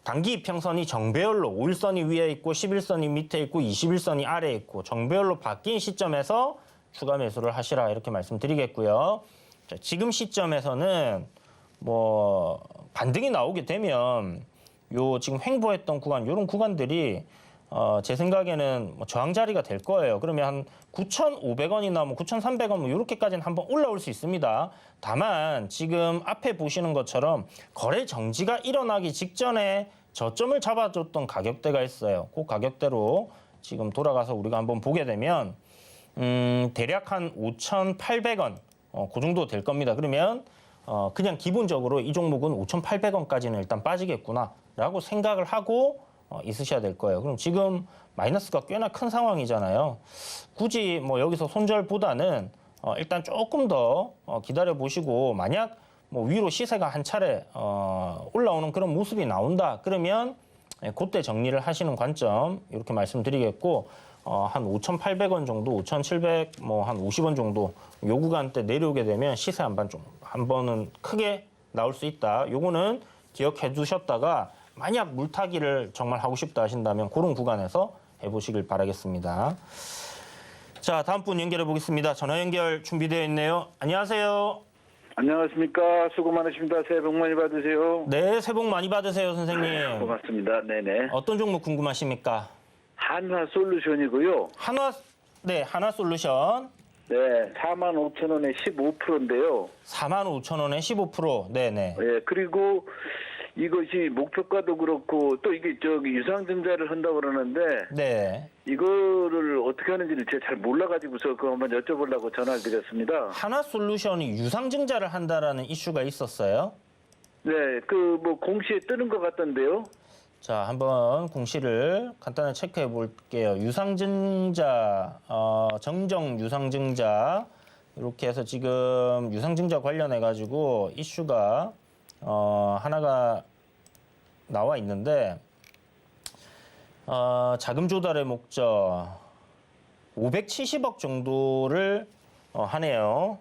단기 이평선이 정배열로 5일선이 위에 있고 11선이 밑에 있고 21선이 아래에 있고 정배열로 바뀐 시점에서 추가 매수를 하시라 이렇게 말씀드리겠고요. 자, 지금 시점에서는 뭐 반등이 나오게 되면 요 지금 횡보했던 구간 이런 구간들이 제 생각에는 뭐 저항 자리가 될 거예요. 그러면 한 9,500원이나 뭐 9,300원 뭐 이렇게까지는 한번 올라올 수 있습니다. 다만 지금 앞에 보시는 것처럼 거래 정지가 일어나기 직전에 저점을 잡아줬던 가격대가 있어요. 그 가격대로 지금 돌아가서 우리가 한번 보게 되면 대략 한 5,800원 그 정도 될 겁니다. 그러면 그냥 기본적으로 이 종목은 5,800원까지는 일단 빠지겠구나라고 생각을 하고 있으셔야 될 거예요. 그럼 지금 마이너스가 꽤나 큰 상황이잖아요. 굳이 뭐 여기서 손절보다는 일단 조금 더 기다려 보시고 만약 뭐 위로 시세가 한 차례 올라오는 그런 모습이 나온다. 그러면 그때 정리를 하시는 관점 이렇게 말씀드리겠고 한 5,800원 정도, 5,700 뭐 한 50원 정도 요 구간대 내려오게 되면 시세 한 번은 크게 나올 수 있다. 요거는 기억해 두셨다가 만약 물타기를 정말 하고 싶다 하신다면 그런 구간에서 해보시길 바라겠습니다. 자, 다음 분 연결해 보겠습니다. 전화 연결 준비되어 있네요. 안녕하세요. 안녕하십니까. 수고 많으십니다. 새해 복 많이 받으세요. 네, 새해 복 많이 받으세요, 선생님. 고맙습니다. 네네. 어떤 종목 궁금하십니까? 한화솔루션이고요. 한화솔루션. 네, 45,000원에 15%인데요. 45,000원에 15%. 네네. 예, 그리고 이것이 목표가도 그렇고 또 이게 유상증자를 한다고 그러는데 네. 이거를 어떻게 하는지를 제가 잘 몰라가지고서 그거 한번 여쭤보려고 전화를 드렸습니다. 한화솔루션이 유상증자를 한다라는 이슈가 있었어요. 네, 그 뭐 공시에 뜨는 것 같던데요. 자, 한번 공시를 간단히 체크해 볼게요. 유상증자, 정정 유상증자 이렇게 해서 지금 유상증자 관련해 가지고 이슈가 하나가 나와 있는데 자금 조달의 목적 570억 정도를 하네요.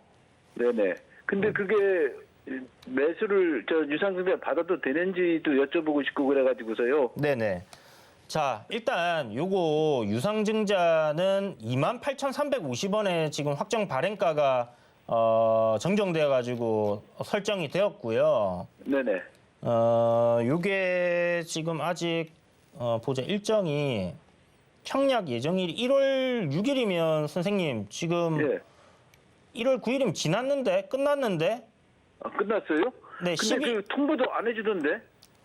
네네. 근데 그게 매수를 유상증자 받아도 되는지도 여쭤보고 싶고 그래가지고서요. 네네. 자, 일단 요거 유상증자는 28,350원에 지금 확정 발행가가 정정되어 가지고 설정이 되었고요. 네네. 요게 지금 아직 보자 일정이 청약 예정일이 1월 6일이면 선생님 지금 예. 1월 9일이면 지났는데 끝났는데 아, 끝났어요? 네, 근데 12 그 통보도 안 해주던데?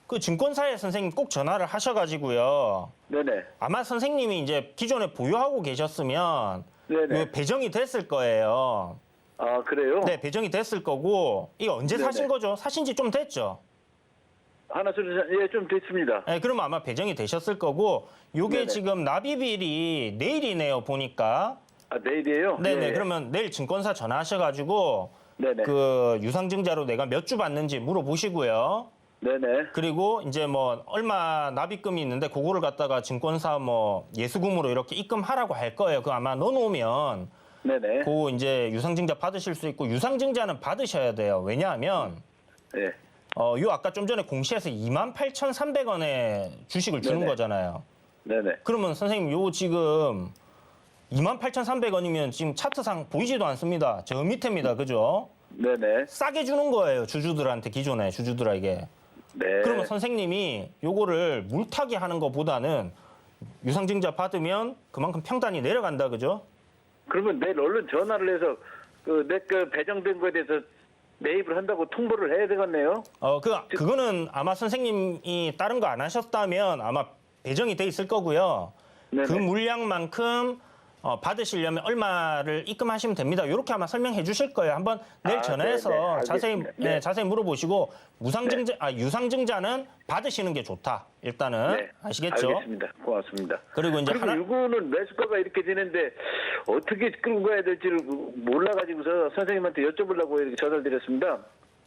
그 증권사에 선생님 꼭 전화를 하셔가지고요. 네네. 아마 선생님이 이제 기존에 보유하고 계셨으면 네네. 이거 배정이 됐을 거예요. 아, 그래요? 네, 배정이 됐을 거고 이거 언제 네네. 사신 거죠? 사신 지 좀 됐죠? 예, 좀 됐습니다. 네, 그러면 아마 배정이 되셨을 거고 요게 네네. 지금 납입일이 내일이네요, 보니까. 아, 내일이에요? 네네, 예. 그러면 내일 증권사 전화하셔가지고 네네. 그 유상증자로 내가 몇 주 받는지 물어보시고요. 네네. 그리고 이제 뭐 얼마 납입금이 있는데 그거를 갖다가 증권사 뭐 예수금으로 이렇게 입금하라고 할 거예요. 그 아마 넣어놓으면 네네. 그 이제 유상증자 받으실 수 있고 유상증자는 받으셔야 돼요. 왜냐하면 예. 요 아까 좀 전에 공시에서 28,300원에 주식을 주는 네네. 거잖아요. 네네. 그러면 선생님 요 지금 28,300원이면 지금 차트상 보이지도 않습니다. 저 밑에입니다. 그죠? 네네. 싸게 주는 거예요. 주주들한테 기존에 주주들에게. 네. 그러면 선생님이 요거를 물타기 하는 것보다는 유상증자 받으면 그만큼 평단이 내려간다. 그죠? 그러면 내일 얼른 전화를 해서 내 거 배정된 거에 대해서 매입을 한다고 통보를 해야 되겠네요. 그거는 아마 선생님이 다른 거 안 하셨다면 아마 배정이 돼 있을 거고요. 네네. 그 물량만큼 받으시려면 얼마를 입금하시면 됩니다. 이렇게 아마 설명해 주실 거예요. 한번 내일 아, 전화해서 네네. 알겠습니다. 네. 자세히 물어보시고 유상증자는 받으시는 게 좋다. 일단은 네. 아시겠죠? 알겠습니다. 고맙습니다. 그리고 이제 이거는 매수가가 이렇게 되는데 어떻게 끌고 가야 될지를 몰라가지고서 선생님한테 여쭤보려고 이렇게 전화를 드렸습니다.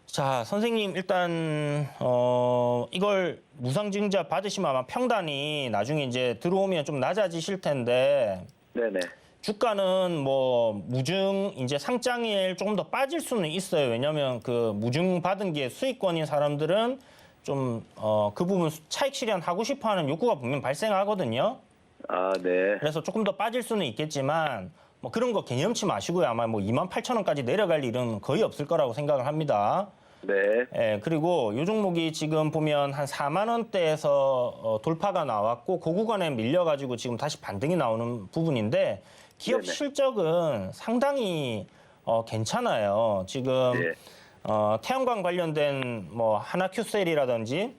자, 선생님 일단 이걸 무상증자 받으시면 아마 평단이 나중에 이제 들어오면 좀 낮아지실 텐데 네네. 주가는 뭐 무증 이제 상장일 조금 더 빠질 수는 있어요. 왜냐하면 그 무증 받은 게 수익권인 사람들은 좀 그 부분 차익 실현하고 싶어하는 욕구가 분명 발생하거든요. 아, 네. 그래서 조금 더 빠질 수는 있겠지만 뭐 그런 거 개념치 마시고요. 아마 뭐 28,000원까지 내려갈 일은 거의 없을 거라고 생각을 합니다. 네. 예, 그리고 이 종목이 지금 보면 한 4만 원대에서 돌파가 나왔고 그 구간에 밀려가지고 지금 다시 반등이 나오는 부분인데 기업 네네. 실적은 상당히 괜찮아요. 지금 네. 태양광 관련된 뭐 하나큐셀이라든지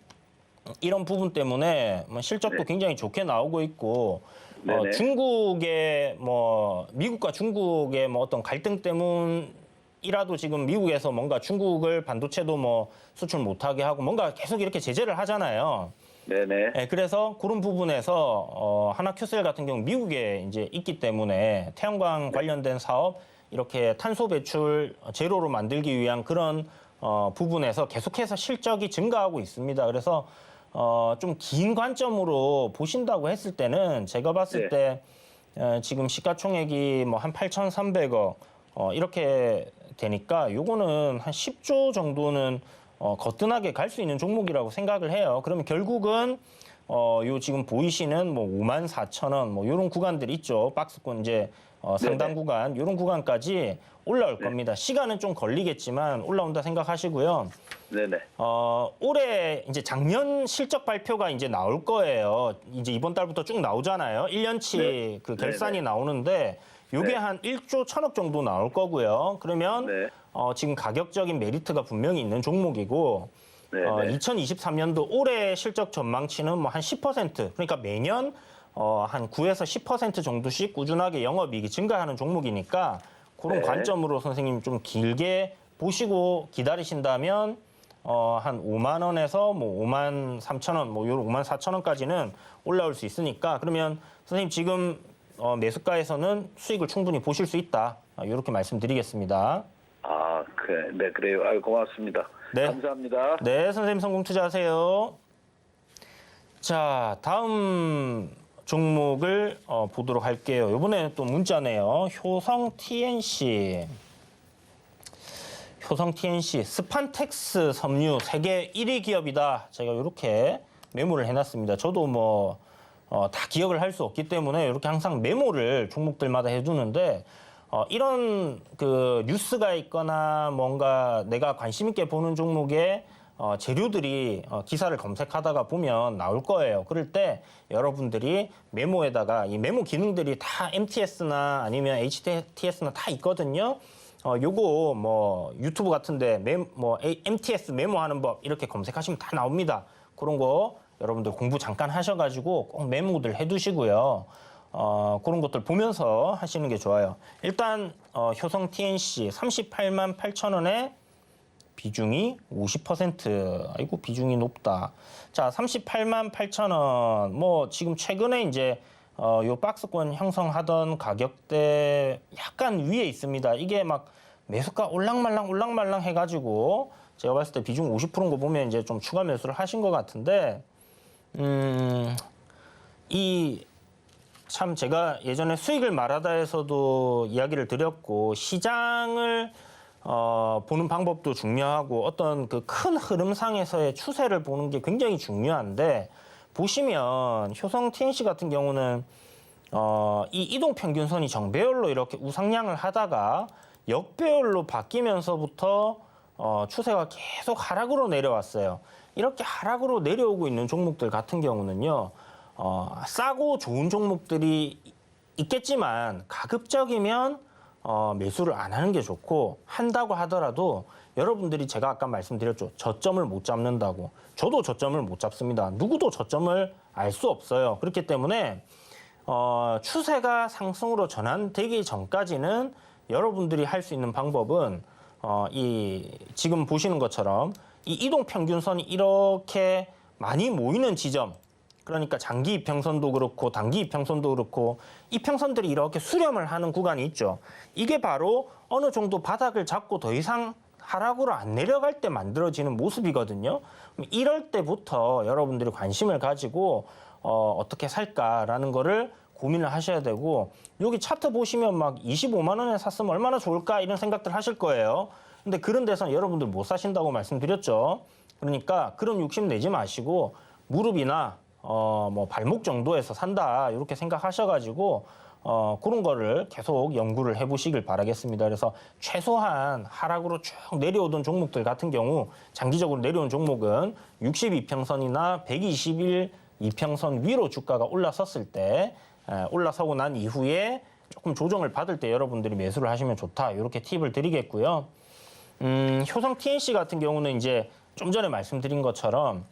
이런 부분 때문에 뭐 실적도 네. 굉장히 좋게 나오고 있고 네네. 중국의 뭐 미국과 중국의 뭐 어떤 갈등 때문이라도 지금 미국에서 뭔가 중국을 반도체도 뭐 수출 못하게 하고 뭔가 계속 이렇게 제재를 하잖아요. 네네. 네, 그래서 그런 부분에서 하나큐셀 같은 경우 미국에 이제 있기 때문에 태양광 관련된 사업 이렇게 탄소 배출 제로로 만들기 위한 그런 부분에서 계속해서 실적이 증가하고 있습니다. 그래서 좀 긴 관점으로 보신다고 했을 때는 제가 봤을 때 지금 시가총액이 뭐 한 8,300억 이렇게 되니까 요거는 한 10조 정도는 거뜬하게 갈 수 있는 종목이라고 생각을 해요. 그러면 결국은 요 지금 보이시는 뭐 54,000원 뭐 요런 구간들 있죠. 박스권 이제 상당 네네. 구간 요런 구간까지 올라올 겁니다. 시간은 좀 걸리겠지만 올라온다 생각하시고요. 네네. 올해 이제 작년 실적 발표가 이제 나올 거예요. 이제 이번 달부터 쭉 나오잖아요. 1년치 네. 그 결산이 네네. 나오는데 요게 네. 한 1조 1,000억 정도 나올 거고요. 그러면 네. 지금 가격적인 메리트가 분명히 있는 종목이고 네네. 2023년도 올해 실적 전망치는 뭐 한 10% 그러니까 매년 한 9에서 10% 정도씩 꾸준하게 영업이익이 증가하는 종목이니까 그런 네. 관점으로 선생님 좀 길게 보시고 기다리신다면 한 5만 원에서 뭐 5만 3천 원, 뭐 요런 5만 4천 원까지는 올라올 수 있으니까 그러면 선생님 지금 매수가에서는 수익을 충분히 보실 수 있다. 이렇게 말씀드리겠습니다. 아, 그래. 네, 그래요. 아유, 고맙습니다. 네. 감사합니다. 네, 선생님 성공 투자하세요. 자, 다음 종목을 보도록 할게요. 이번에 또 문자네요. 효성 TNC. 효성 TNC 스판텍스 섬유 세계 1위 기업이다. 제가 이렇게 메모를 해놨습니다. 저도 뭐 다 기억을 할 수 없기 때문에 이렇게 항상 메모를 종목들마다 해두는데 이런 그 뉴스가 있거나 뭔가 내가 관심 있게 보는 종목에 재료들이 기사를 검색하다가 보면 나올 거예요. 그럴 때 여러분들이 메모에다가 이 메모 기능들이 다 MTS나 아니면 HTS나 다 있거든요. 요거 뭐 유튜브 같은데 뭐 MTS 메모하는 법 이렇게 검색하시면 다 나옵니다. 그런 거 여러분들 공부 잠깐 하셔가지고 꼭 메모들 해두시고요. 그런 것들 보면서 하시는 게 좋아요. 일단 효성 TNC 38만 8천 원에 비중이 50%. 아이고 비중이 높다. 자, 38만 8천 원. 뭐 지금 최근에 이제 요 박스권 형성하던 가격대 약간 위에 있습니다. 이게 막 매수가 올랑말랑 해가지고 제가 봤을 때 비중 50%인 거 보면 이제 좀 추가 매수를 하신 것 같은데 참 제가 예전에 수익을 말하다에서도 이야기를 드렸고 시장을 보는 방법도 중요하고 어떤 그 큰 흐름상에서의 추세를 보는 게 굉장히 중요한데 보시면 효성 TNC 같은 경우는 이 이동평균선이 정배열로 이렇게 우상향을 하다가 역배열로 바뀌면서부터 추세가 계속 하락으로 내려왔어요. 이렇게 하락으로 내려오고 있는 종목들 같은 경우는요, 싸고 좋은 종목들이 있겠지만 가급적이면 매수를 안 하는 게 좋고 한다고 하더라도 여러분들이 제가 아까 말씀드렸죠. 저점을 못 잡는다고. 저도 저점을 못 잡습니다. 누구도 저점을 알 수 없어요. 그렇기 때문에 추세가 상승으로 전환되기 전까지는 여러분들이 할 수 있는 방법은 지금 보시는 것처럼 이 이동평균선이 이렇게 많이 모이는 지점, 그러니까 장기 이평선도 그렇고 단기 이평선도 그렇고 이평선들이 이렇게 수렴을 하는 구간이 있죠. 이게 바로 어느 정도 바닥을 잡고 더 이상 하락으로 안 내려갈 때 만들어지는 모습이거든요. 이럴 때부터 여러분들이 관심을 가지고 어떻게 살까라는 거를 고민을 하셔야 되고, 여기 차트 보시면 막 25만 원에 샀으면 얼마나 좋을까 이런 생각들 하실 거예요. 근데 그런 데서는 여러분들 못 사신다고 말씀드렸죠. 그러니까 그런 욕심 내지 마시고 무릎이나 뭐 발목 정도에서 산다 이렇게 생각하셔가지고 그런 거를 계속 연구를 해보시길 바라겠습니다. 그래서 최소한 하락으로 쭉 내려오던 종목들 같은 경우 장기적으로 내려온 종목은 62평선이나 121 이평선 위로 주가가 올라섰을 때 올라서고 난 이후에 조금 조정을 받을 때 여러분들이 매수를 하시면 좋다 이렇게 팁을 드리겠고요. 효성 TNC 같은 경우는 이제 좀 전에 말씀드린 것처럼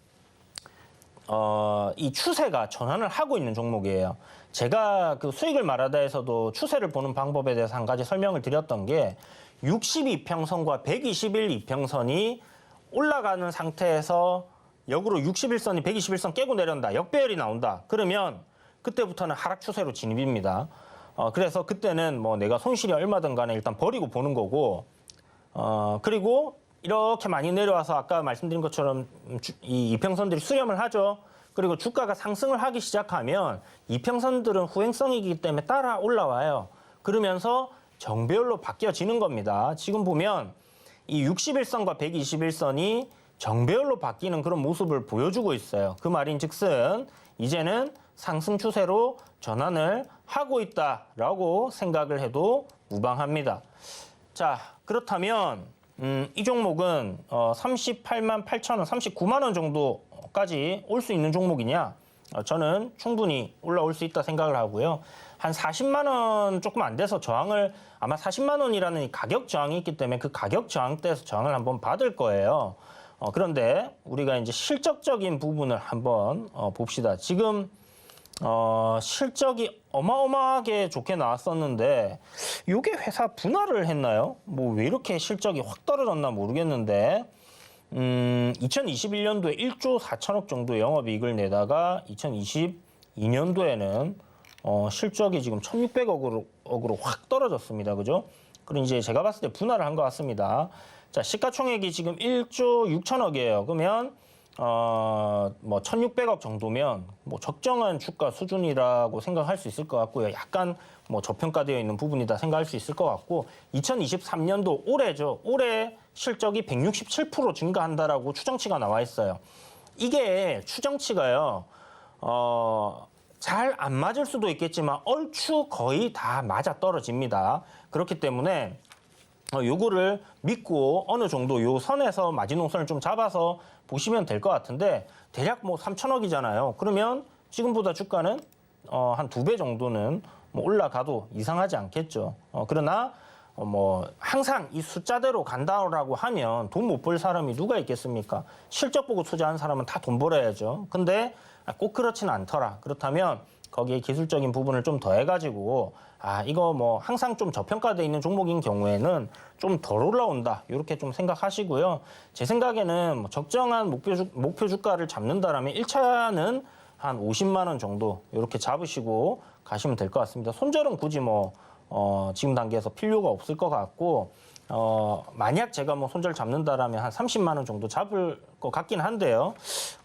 이 추세가 전환을 하고 있는 종목이에요. 제가 그 수익을 말하다에서도 추세를 보는 방법에 대해서 한 가지 설명을 드렸던 게 62평선과 121 이평선이 올라가는 상태에서 역으로 61선이 121선 깨고 내려온다. 역배열이 나온다. 그러면 그때부터는 하락 추세로 진입입니다. 그래서 그때는 뭐 내가 손실이 얼마든 간에 일단 버리고 보는 거고, 그리고 이렇게 많이 내려와서 아까 말씀드린 것처럼 이 이평선들이 수렴을 하죠. 그리고 주가가 상승을 하기 시작하면 이평선들은 후행성이기 때문에 따라 올라와요. 그러면서 정배열로 바뀌어지는 겁니다. 지금 보면 이 61선과 121선이 정배열로 바뀌는 그런 모습을 보여주고 있어요. 그 말인즉슨 이제는 상승 추세로 전환을 하고 있다라고 생각을 해도 무방합니다. 자, 그렇다면 이 종목은 38만 8천 원, 39만 원 정도까지 올 수 있는 종목이냐? 저는 충분히 올라올 수 있다 생각을 하고요. 한 40만 원 조금 안 돼서 저항을, 아마 40만 원이라는 이 가격 저항이 있기 때문에 그 가격 저항대에서 저항을 한번 받을 거예요. 그런데 우리가 이제 실적적인 부분을 한번 봅시다. 지금 실적이 어마어마하게 좋게 나왔었는데 이게 회사 분할을 했나요? 뭐 왜 이렇게 실적이 확 떨어졌나 모르겠는데 2021년도에 1조 4천억 정도 영업이익을 내다가 2022년도에는 실적이 지금 1,600억으로 확 떨어졌습니다. 그죠? 그리고 이제 제가 봤을 때 분할을 한 것 같습니다. 자, 시가총액이 지금 1조 6천억이에요. 그러면 뭐 1,600억 정도면 뭐 적정한 주가 수준이라고 생각할 수 있을 것 같고요. 약간 뭐 저평가되어 있는 부분이다 생각할 수 있을 것 같고, 2023년도 올해죠. 올해 실적이 167% 증가한다라고 추정치가 나와 있어요. 이게 추정치가요. 잘 안 맞을 수도 있겠지만 얼추 거의 다 맞아 떨어집니다. 그렇기 때문에 요거를 믿고 어느 정도 요 선에서 마지노선을 좀 잡아서 보시면 될 것 같은데, 대략 뭐 3천억이잖아요. 그러면 지금보다 주가는 한 2배 정도는 뭐 올라가도 이상하지 않겠죠. 그러나 뭐 항상 이 숫자대로 간다라고 하면 돈 못 벌 사람이 누가 있겠습니까? 실적 보고 투자한 사람은 다 돈 벌어야죠. 근데 꼭 그렇지는 않더라. 그렇다면 거기에 기술적인 부분을 좀 더해가지고 이거 뭐 항상 좀 저평가돼 있는 종목인 경우에는 좀 덜 올라온다 이렇게 좀 생각하시고요. 제 생각에는 뭐 적정한 목표 주가를 잡는다라면 1차는 한 50만 원 정도 이렇게 잡으시고 가시면 될 것 같습니다. 손절은 굳이 뭐 지금 단계에서 필요가 없을 것 같고, 만약 제가 뭐 손절 잡는다라면 한 30만 원 정도 잡을 것 같긴 한데요.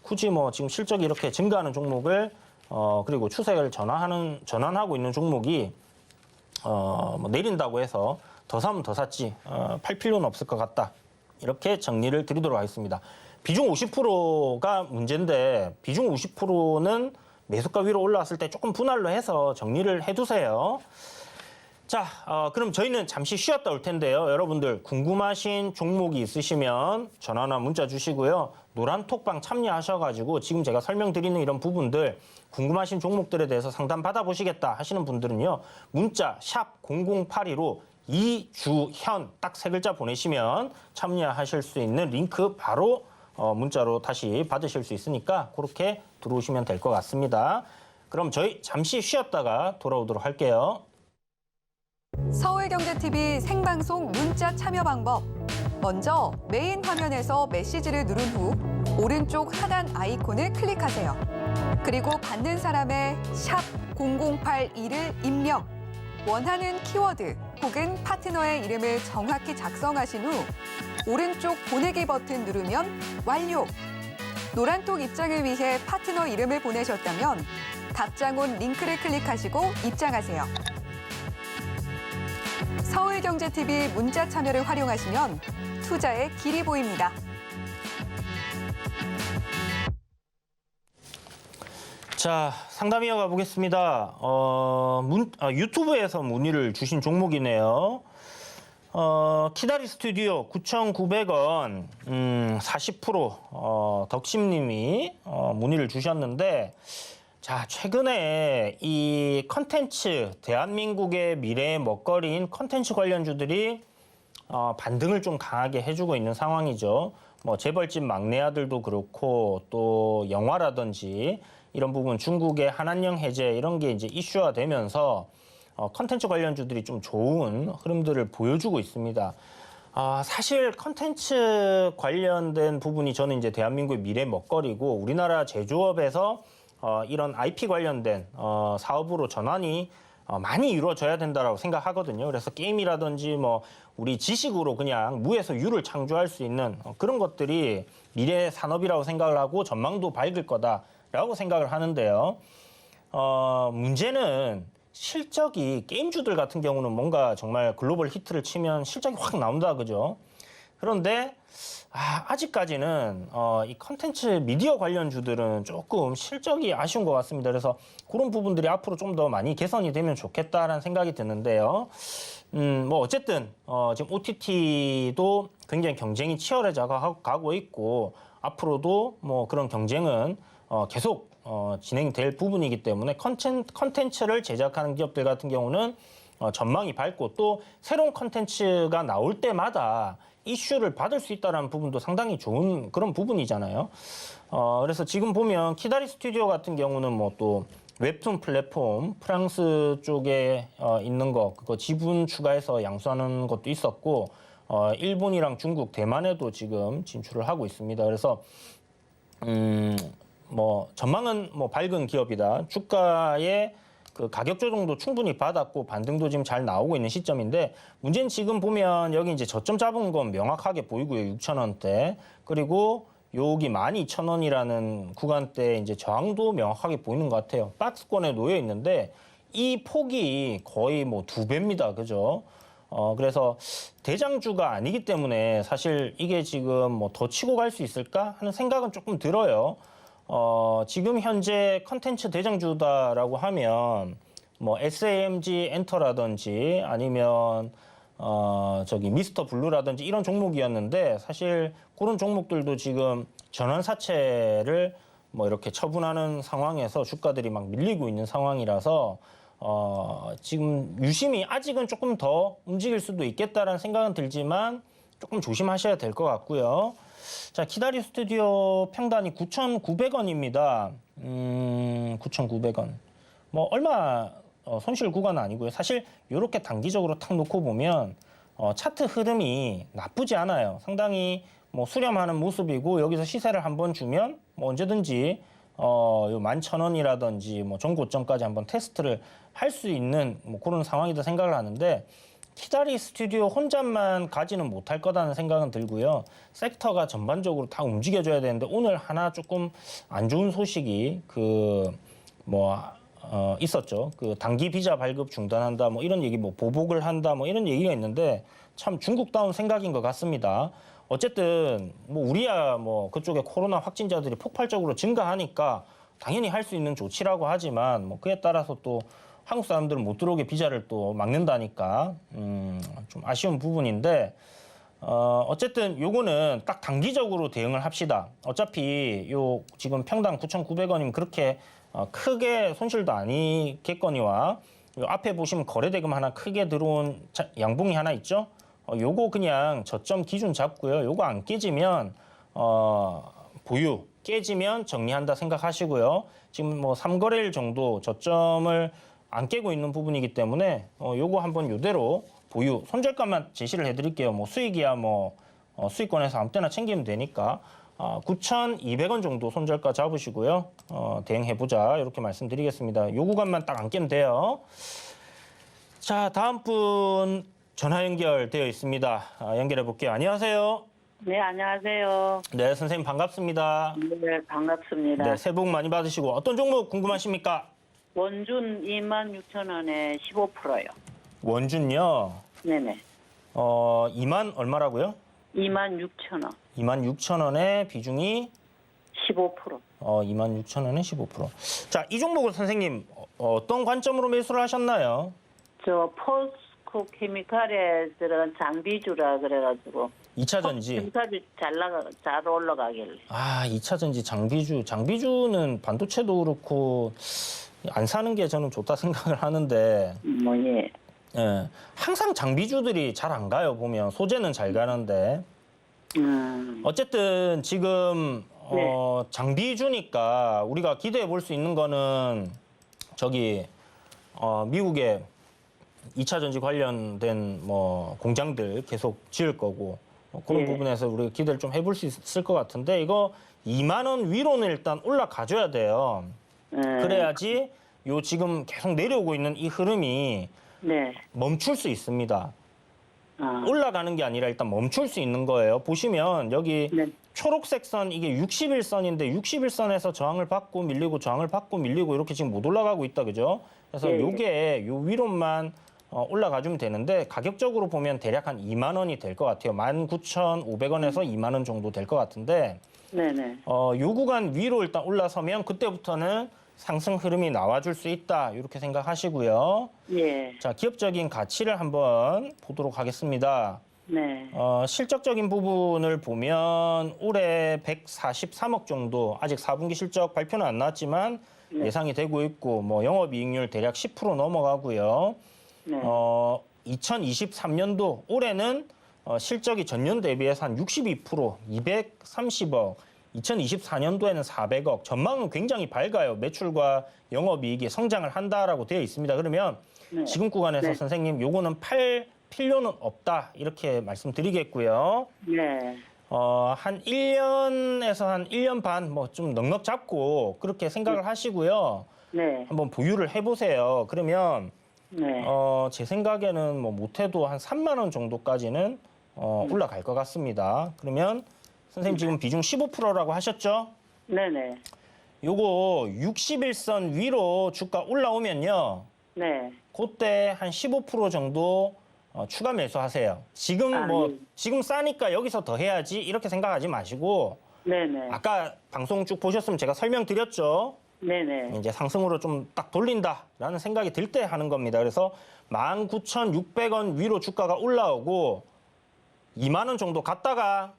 굳이 뭐 지금 실적이 이렇게 증가하는 종목을 그리고 추세를 전환하고 있는 종목이 뭐 내린다고 해서 더 사면 더 샀지 팔 필요는 없을 것 같다. 이렇게 정리를 드리도록 하겠습니다. 비중 50%가 문제인데 비중 50%는 매수가 위로 올라왔을 때 조금 분할로 해서 정리를 해두세요. 자, 그럼 저희는 잠시 쉬었다 올 텐데요. 여러분들 궁금하신 종목이 있으시면 전화나 문자 주시고요. 노란톡방 참여하셔가지고 지금 제가 설명드리는 이런 부분들 궁금하신 종목들에 대해서 상담 받아보시겠다 하시는 분들은요. 문자 샵 0082로 이주현 딱 세 글자 보내시면 참여하실 수 있는 링크 바로 문자로 다시 받으실 수 있으니까 그렇게 들어오시면 될 것 같습니다. 그럼 저희 잠시 쉬었다가 돌아오도록 할게요. 서울경제TV 생방송 문자 참여 방법. 먼저 메인 화면에서 메시지를 누른 후 오른쪽 하단 아이콘을 클릭하세요. 그리고 받는 사람의 샵 0082를 입력. 원하는 키워드 혹은 파트너의 이름을 정확히 작성하신 후 오른쪽 보내기 버튼 누르면 완료. 노란톡 입장을 위해 파트너 이름을 보내셨다면 답장 온 링크를 클릭하시고 입장하세요. 서울경제TV 문자 참여를 활용하시면 투자의 길이 보입니다. 자, 상담 이어가 보겠습니다. 유튜브에서 문의를 주신 종목이네요. 키다리 스튜디오 9,900원 40% 덕심님이 문의를 주셨는데 자, 최근에 이 컨텐츠, 대한민국의 미래의 먹거리인 컨텐츠 관련주들이 반등을 좀 강하게 해주고 있는 상황이죠. 뭐 재벌집 막내 아들도 그렇고 또 영화라든지 이런 부분 중국의 한한령 해제 이런 게 이제 이슈화 되면서 컨텐츠 관련주들이 좀 좋은 흐름들을 보여주고 있습니다. 사실 컨텐츠 관련된 부분이 저는 이제 대한민국의 미래 먹거리고 우리나라 제조업에서 이런 IP 관련된 사업으로 전환이 많이 이루어져야 된다라고 생각하거든요. 그래서 게임이라든지 뭐 우리 지식으로 그냥 무에서 유를 창조할 수 있는 그런 것들이 미래 산업이라고 생각을 하고 전망도 밝을 거다라고 생각을 하는데요. 문제는 실적이 게임주들 같은 경우는 뭔가 정말 글로벌 히트를 치면 실적이 확 나온다 그죠? 그런데 아직까지는 이 컨텐츠 미디어 관련주들은 조금 실적이 아쉬운 것 같습니다. 그래서 그런 부분들이 앞으로 좀 더 많이 개선이 되면 좋겠다라는 생각이 드는데요. 뭐 어쨌든 지금 OTT도 굉장히 경쟁이 치열해져 가고 있고 앞으로도 뭐 그런 경쟁은 계속 진행될 부분이기 때문에 컨텐츠를 제작하는 기업들 같은 경우는 전망이 밝고 또 새로운 컨텐츠가 나올 때마다 이슈를 받을 수 있다는 부분도 상당히 좋은 그런 부분이잖아요. 그래서 지금 보면 키다리 스튜디오 같은 경우는 뭐 또 웹툰 플랫폼 프랑스 쪽에 있는 거 그거 지분 추가해서 양수하는 것도 있었고 일본이랑 중국, 대만에도 지금 진출을 하고 있습니다. 그래서 뭐 전망은 뭐 밝은 기업이다. 주가의 그 가격 조정도 충분히 받았고 반등도 지금 잘 나오고 있는 시점인데 문제는 지금 보면 여기 이제 저점 잡은 건 명확하게 보이고요. 6,000원대. 그리고 여기 12,000원이라는 구간대 이제 저항도 명확하게 보이는 것 같아요. 박스권에 놓여 있는데 이 폭이 거의 뭐 2배입니다. 그죠? 그래서 대장주가 아니기 때문에 사실 이게 지금 뭐 더 치고 갈 수 있을까 하는 생각은 조금 들어요. 지금 현재 컨텐츠 대장주다라고 하면 뭐 SAMG 엔터라든지 아니면 저기 미스터 블루라든지 이런 종목이었는데 사실 그런 종목들도 지금 전환사채를 뭐 이렇게 처분하는 상황에서 주가들이 막 밀리고 있는 상황이라서 지금 유심히 아직은 조금 더 움직일 수도 있겠다라는 생각은 들지만 조금 조심하셔야 될 것 같고요. 자, 키다리 스튜디오 평단이 9,900원입니다. 9,900원. 뭐 얼마 손실 구간은 아니고요. 사실 이렇게 단기적으로 탁 놓고 보면 차트 흐름이 나쁘지 않아요. 상당히 뭐 수렴하는 모습이고 여기서 시세를 한번 주면 뭐 언제든지 요 11,000원이라든지 뭐 전고점까지 한번 테스트를 할 수 있는 뭐 그런 상황이다 생각을 하는데 키다리 스튜디오 혼자만 가지는 못할 거라는 생각은 들고요. 섹터가 전반적으로 다 움직여줘야 되는데 오늘 하나 조금 안 좋은 소식이 있었죠. 그 단기 비자 발급 중단한다, 뭐 이런 얘기, 뭐 보복을 한다, 뭐 이런 얘기가 있는데 참 중국다운 생각인 것 같습니다. 어쨌든 뭐 우리야 뭐 그쪽에 코로나 확진자들이 폭발적으로 증가하니까 당연히 할 수 있는 조치라고 하지만 뭐 그에 따라서 또 한국 사람들은 못 들어오게 비자를 또 막는다니까 좀 아쉬운 부분인데 어쨌든 요거는 딱 단기적으로 대응을 합시다. 어차피 요 지금 평당 9,900원이면 그렇게 크게 손실도 아니겠거니와 요 앞에 보시면 거래대금 하나 크게 들어온 양봉이 하나 있죠. 요거 그냥 저점 기준 잡고요. 요거 안 깨지면 보유, 깨지면 정리한다 생각하시고요. 지금 뭐 3거래일 정도 저점을 안 깨고 있는 부분이기 때문에 요거 한번 요대로 보유, 손절가만 제시를 해드릴게요. 뭐 수익이야 뭐 수익권에서 아무 때나 챙기면 되니까 9,200원 정도 손절가 잡으시고요. 대응해보자 이렇게 말씀드리겠습니다. 요 구간만 딱 안 깨면 돼요. 자, 다음 분 전화 연결되어 있습니다. 연결해 볼게요. 안녕하세요. 네, 안녕하세요. 네, 선생님 반갑습니다. 네, 반갑습니다. 네, 새해 복 많이 받으시고 어떤 종목 궁금하십니까? 원준 26,000원에 15%요. 원준요. 네네. 2만 얼마라고요? 26,000원. 26,000원에 비중이 15%. 26,000원에 15%. 자, 이 종목을 선생님 어떤 관점으로 매수를 하셨나요? 저 포스코 케미칼에 들어간 장비주라 그래가지고 2차 전지. 케미칼이 잘 올라가길래. 2차 전지 장비주. 장비주는 반도체도 그렇고 안 사는 게 저는 좋다 생각을 하는데 예. 예, 항상 장비주들이 잘 안 가요. 보면 소재는 잘 가는데 어쨌든 지금 네. 장비주니까 우리가 기대해 볼 수 있는 거는 저기 미국의 2차 전지 관련된 뭐 공장들 계속 지을 거고 그런 예. 부분에서 우리가 기대를 좀 해볼 수 있을 것 같은데 이거 2만 원 위로는 일단 올라가줘야 돼요. 그래야지 요 지금 계속 내려오고 있는 이 흐름이 네. 멈출 수 있습니다. 아, 올라가는 게 아니라 일단 멈출 수 있는 거예요. 보시면 여기 네. 초록색 선 이게 61선인데 61선에서 저항을 받고 밀리고 저항을 받고 밀리고 이렇게 지금 못 올라가고 있다 그죠? 그래서 예. 요게 요 위로만 올라가주면 되는데 가격적으로 보면 대략 한 2만 원이 될 것 같아요. 19,500원에서 2만 원 정도 될 것 같은데 네네. 요 구간 위로 일단 올라서면 그때부터는 상승 흐름이 나와줄 수 있다 이렇게 생각하시고요. 예. 자, 기업적인 가치를 한번 보도록 하겠습니다. 네. 실적적인 부분을 보면 올해 143억 정도 아직 4분기 실적 발표는 안 나왔지만 네. 예상이 되고 있고 뭐 영업이익률 대략 10% 넘어가고요. 네. 2023년도 올해는 실적이 전년 대비해서 한 62% 230억 2024년도에는 400억 전망은 굉장히 밝아요. 매출과 영업이익이 성장을 한다라고 되어 있습니다. 그러면 네. 지금 구간에서 네. 선생님 요거는 팔 필요는 없다 이렇게 말씀드리겠고요. 네. 한 1년에서 한 1년 반 뭐 좀 넉넉 잡고 그렇게 생각을 하시고요. 네. 한번 보유를 해보세요. 그러면 네. 제 생각에는 뭐 못해도 한 3만 원 정도까지는 올라갈 것 같습니다. 그러면 선생님 지금 비중 15%라고 하셨죠? 네네. 요거 61선 위로 주가 올라오면요. 네. 그때 한 15% 정도 추가 매수하세요. 지금 네. 지금 싸니까 여기서 더 해야지 이렇게 생각하지 마시고 네네. 아까 방송 쭉 보셨으면 제가 설명드렸죠. 네네. 이제 상승으로 좀 딱 돌린다라는 생각이 들 때 하는 겁니다. 그래서 19,600원 위로 주가가 올라오고 2만 원 정도 갔다가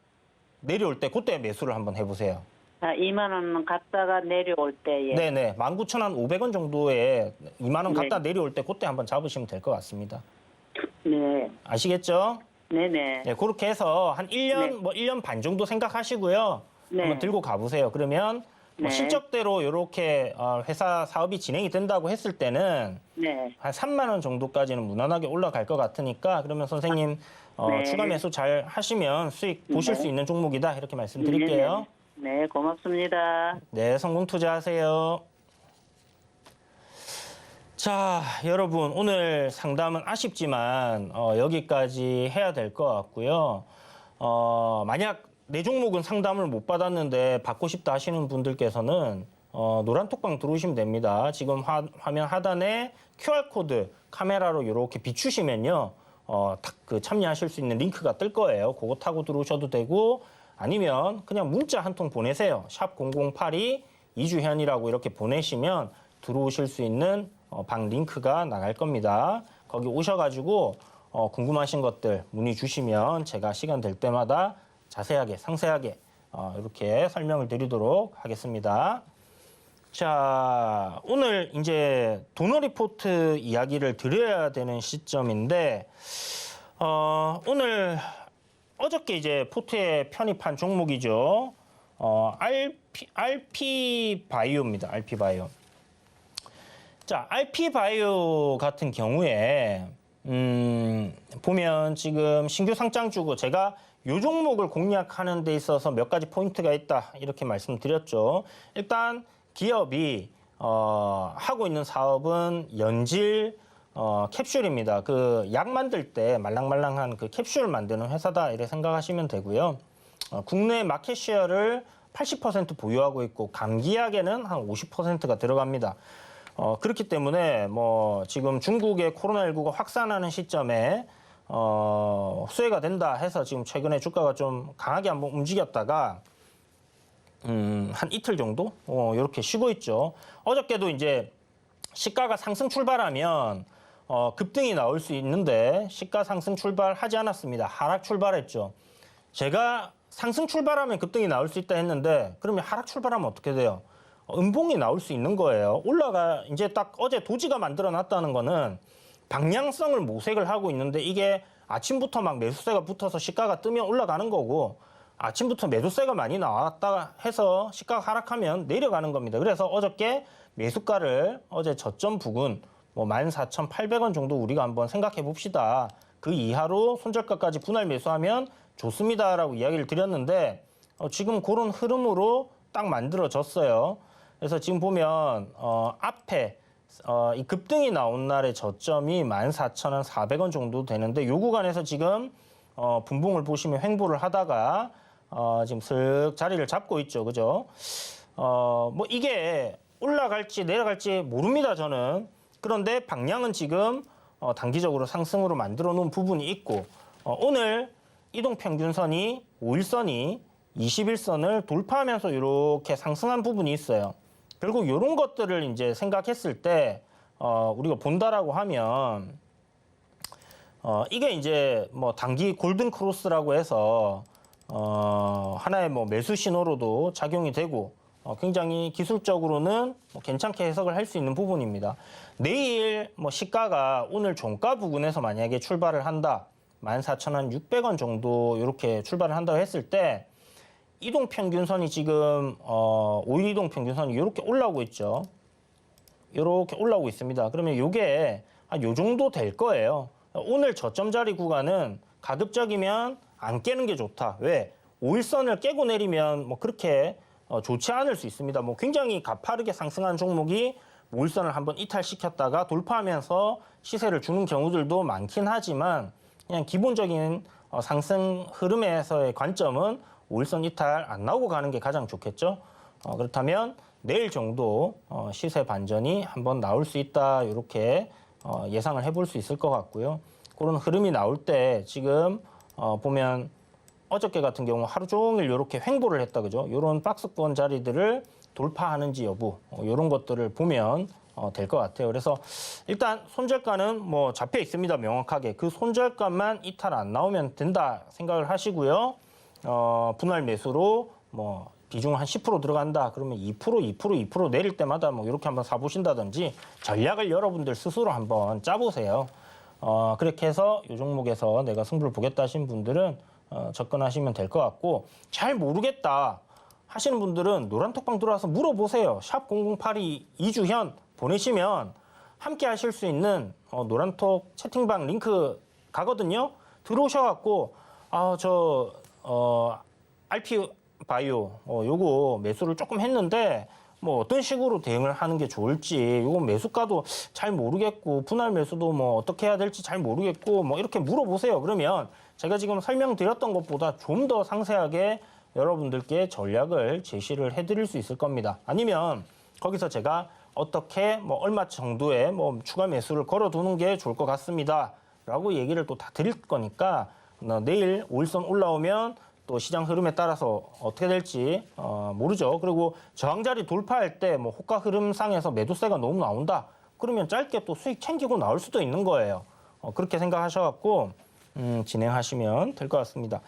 내려올 때 그때 매수를 한번 해보세요. 2만 원 갔다가 내려올 때에. 네네. 19,500원 정도에 2만 원 네. 갔다 내려올 때 그때 한번 잡으시면 될 것 같습니다. 네. 아시겠죠? 네네. 네, 그렇게 해서 한 1년, 네. 뭐 1년 반 정도 생각하시고요. 네. 한번 들고 가보세요. 그러면 뭐 네. 실적대로 이렇게 회사 사업이 진행이 된다고 했을 때는 네. 한 3만 원 정도까지는 무난하게 올라갈 것 같으니까 그러면 선생님 네. 추가 매수 잘 하시면 수익 보실 네. 수 있는 종목이다 이렇게 말씀드릴게요. 네, 고맙습니다. 네, 성공 투자하세요. 자, 여러분 오늘 상담은 아쉽지만 여기까지 해야 될 것 같고요. 만약 내 종목은 상담을 못 받았는데 받고 싶다 하시는 분들께서는 노란 톡방 들어오시면 됩니다. 지금 화면 하단에 QR코드 카메라로 이렇게 비추시면요. 딱 그 참여하실 수 있는 링크가 뜰 거예요. 그거 타고 들어오셔도 되고 아니면 그냥 문자 한 통 보내세요. 샵 0082 이주현이라고 이렇게 보내시면 들어오실 수 있는 방 링크가 나갈 겁니다. 거기 오셔가지고 궁금하신 것들 문의 주시면 제가 시간 될 때마다 자세하게 상세하게 이렇게 설명을 드리도록 하겠습니다. 자, 오늘 이제 도너 리포트 이야기를 드려야 되는 시점인데 오늘 어저께 이제 포트에 편입한 종목이죠. RP 바이오입니다. RP 바이오. 자, RP 바이오 같은 경우에 보면 지금 신규 상장주고 제가 이 종목을 공략하는 데 있어서 몇 가지 포인트가 있다 이렇게 말씀드렸죠. 일단 기업이 하고 있는 사업은 연질 캡슐입니다. 그 약 만들 때 말랑말랑한 그 캡슐 만드는 회사다 이렇게 생각하시면 되고요. 국내 마켓 셰어를 80% 보유하고 있고 감기약에는 한 50%가 들어갑니다. 그렇기 때문에 뭐 지금 중국의 코로나19가 확산하는 시점에 수혜가 된다 해서 지금 최근에 주가가 좀 강하게 한번 움직였다가 한 이틀 정도 이렇게 쉬고 있죠. 어저께도 이제 시가가 상승 출발하면 급등이 나올 수 있는데 시가 상승 출발하지 않았습니다. 하락 출발했죠. 제가 상승 출발하면 급등이 나올 수 있다 했는데 그러면 하락 출발하면 어떻게 돼요? 음봉이 나올 수 있는 거예요. 이제 딱 어제 도지가 만들어 놨다는 거는 방향성을 모색을 하고 있는데 이게 아침부터 막 매수세가 붙어서 시가가 뜨면 올라가는 거고 아침부터 매수세가 많이 나왔다 해서 시가가 하락하면 내려가는 겁니다. 그래서 어저께 매수가를 어제 저점 부근 뭐 14,800원 정도 우리가 한번 생각해 봅시다. 그 이하로 손절가까지 분할 매수하면 좋습니다라고 이야기를 드렸는데 지금 그런 흐름으로 딱 만들어졌어요. 그래서 지금 보면 앞에 이 급등이 나온 날의 저점이 14,400원 정도 되는데 요 구간에서 지금 분봉을 보시면 횡보를 하다가 지금 슥 자리를 잡고 있죠. 그죠? 뭐 이게 올라갈지 내려갈지 모릅니다, 저는. 그런데 방향은 지금 단기적으로 상승으로 만들어 놓은 부분이 있고 오늘 이동평균선이 5일선이 21선을 돌파하면서 이렇게 상승한 부분이 있어요. 결국 이런 것들을 이제 생각했을 때 우리가 본다라고 하면 이게 이제 뭐 단기 골든 크로스라고 해서 하나의 뭐 매수 신호로도 작용이 되고 굉장히 기술적으로는 뭐 괜찮게 해석을 할 수 있는 부분입니다. 내일 뭐 시가가 오늘 종가 부근에서 만약에 출발을 한다. 14,600원 정도 이렇게 출발을 한다고 했을 때 이동평균선이 지금 5일 이동평균선이 이렇게 올라오고 있죠. 이렇게 올라오고 있습니다. 그러면 이게 한 요 정도 될 거예요. 오늘 저점 자리 구간은 가급적이면 안 깨는 게 좋다. 왜? 5일선을 깨고 내리면 뭐 그렇게 좋지 않을 수 있습니다. 뭐 굉장히 가파르게 상승한 종목이 5일선을 한번 이탈시켰다가 돌파하면서 시세를 주는 경우들도 많긴 하지만 그냥 기본적인 상승 흐름에서의 관점은 5일선 이탈 안 나오고 가는 게 가장 좋겠죠. 그렇다면 내일 정도 시세 반전이 한번 나올 수 있다. 이렇게 예상을 해볼 수 있을 것 같고요. 그런 흐름이 나올 때 지금 보면 어저께 같은 경우 하루 종일 이렇게 횡보를 했다. 그죠? 이런 박스권 자리들을 돌파하는지 여부 이런 것들을 보면 될 것 같아요. 그래서 일단 손절가는 뭐 잡혀 있습니다. 명확하게. 그 손절가만 이탈 안 나오면 된다 생각을 하시고요. 분할 매수로 뭐 비중 한 10% 들어간다. 그러면 2% 내릴 때마다 뭐 이렇게 한번 사보신다든지 전략을 여러분들 스스로 한번 짜보세요. 그렇게 해서 이 종목에서 내가 승부를 보겠다 하신 분들은 접근하시면 될 것 같고 잘 모르겠다 하시는 분들은 노란톡방 들어와서 물어보세요. 샵 0082 이주현 보내시면 함께 하실 수 있는 노란톡 채팅방 링크 가거든요. 들어오셔갖고 RP 바이오 요거 매수를 조금 했는데 뭐 어떤 식으로 대응을 하는 게 좋을지 요거 매수가도 잘 모르겠고 분할 매수도 뭐 어떻게 해야 될지 잘 모르겠고 뭐 이렇게 물어보세요. 그러면 제가 지금 설명드렸던 것보다 좀 더 상세하게 여러분들께 전략을 제시를 해드릴 수 있을 겁니다. 아니면 거기서 제가 어떻게 뭐 얼마 정도의 뭐 추가 매수를 걸어두는 게 좋을 것 같습니다라고 얘기를 또 다 드릴 거니까 내일 5일선 올라오면 또 시장 흐름에 따라서 어떻게 될지 모르죠. 그리고 저항자리 돌파할 때 뭐 호가 흐름상에서 매도세가 너무 나온다. 그러면 짧게 또 수익 챙기고 나올 수도 있는 거예요. 그렇게 생각하셔갖고 진행하시면 될 것 같습니다.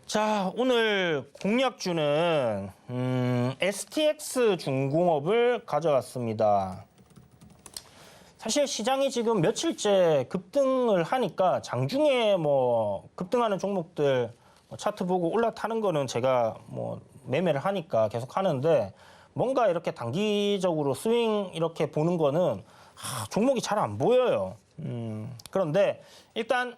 자, 오늘 공략주는 STX 중공업을 가져왔습니다. 사실 시장이 지금 며칠째 급등을 하니까 장중에 뭐 급등하는 종목들 차트 보고 올라타는 거는 제가 뭐 매매를 하니까 계속 하는데 뭔가 이렇게 단기적으로 스윙 이렇게 보는 거는 종목이 잘 안 보여요. 그런데 일단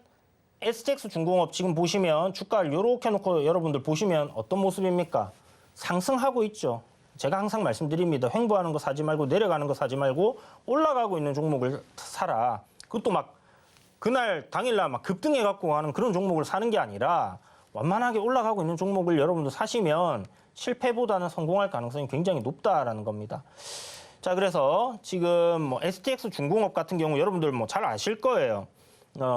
STX 중공업 지금 보시면 주가를 이렇게 놓고 여러분들 보시면 어떤 모습입니까? 상승하고 있죠. 제가 항상 말씀드립니다. 횡보하는 거 사지 말고 내려가는 거 사지 말고 올라가고 있는 종목을 사라. 그것도 막 그날 당일날 막 급등해 갖고 하는 그런 종목을 사는 게 아니라 완만하게 올라가고 있는 종목을 여러분들 사시면 실패보다는 성공할 가능성이 굉장히 높다라는 겁니다. 자, 그래서 지금 뭐 STX 중공업 같은 경우 여러분들 뭐 잘 아실 거예요.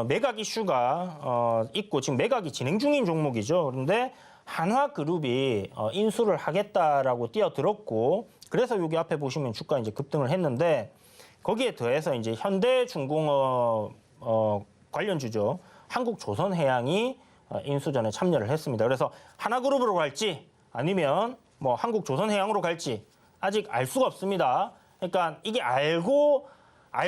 매각 이슈가 있고 지금 매각이 진행 중인 종목이죠. 그런데 한화그룹이 인수를 하겠다라고 뛰어들었고 그래서 여기 앞에 보시면 주가 이제 급등을 했는데 거기에 더해서 이제 현대중공업 관련주죠. 한국조선해양이 인수전에 참여를 했습니다. 그래서 하나그룹으로 갈지 아니면 뭐 한국조선해양으로 갈지 아직 알 수가 없습니다. 그러니까 이게 알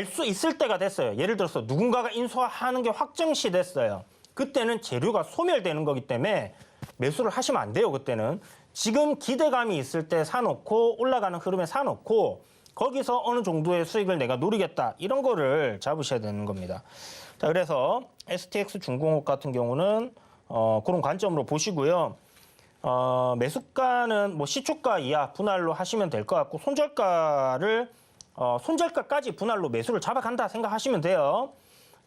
수 있을 때가 됐어요. 예를 들어서 누군가가 인수하는 게 확정시 됐어요. 그때는 재료가 소멸되는 거기 때문에 매수를 하시면 안 돼요. 그때는 지금 기대감이 있을 때 사놓고 올라가는 흐름에 사놓고 거기서 어느 정도의 수익을 내가 노리겠다 이런 거를 잡으셔야 되는 겁니다. 자, 그래서 STX 중공업 같은 경우는 그런 관점으로 보시고요. 매수가는 뭐 시초가 이하 분할로 하시면 될 것 같고 손절가까지 분할로 매수를 잡아간다 생각하시면 돼요.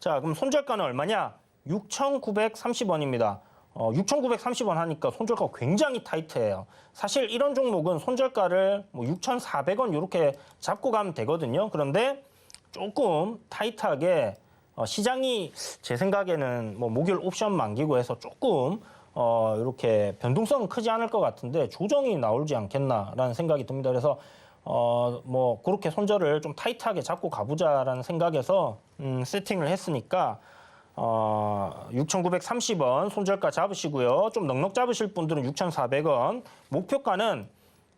자, 그럼 손절가는 얼마냐? 6,930원입니다. 6,930원 하니까 손절가가 굉장히 타이트해요. 사실 이런 종목은 손절가를 뭐 6,400원 이렇게 잡고 가면 되거든요. 그런데 조금 타이트하게 시장이 제 생각에는 뭐 목요일 옵션 만기고 해서 조금 이렇게 변동성은 크지 않을 것 같은데 조정이 나오지 않겠나라는 생각이 듭니다. 그래서 뭐 그렇게 손절을 좀 타이트하게 잡고 가보자라는 생각에서 세팅을 했으니까 6,930원 손절가 잡으시고요. 좀 넉넉 잡으실 분들은 6,400원. 목표가는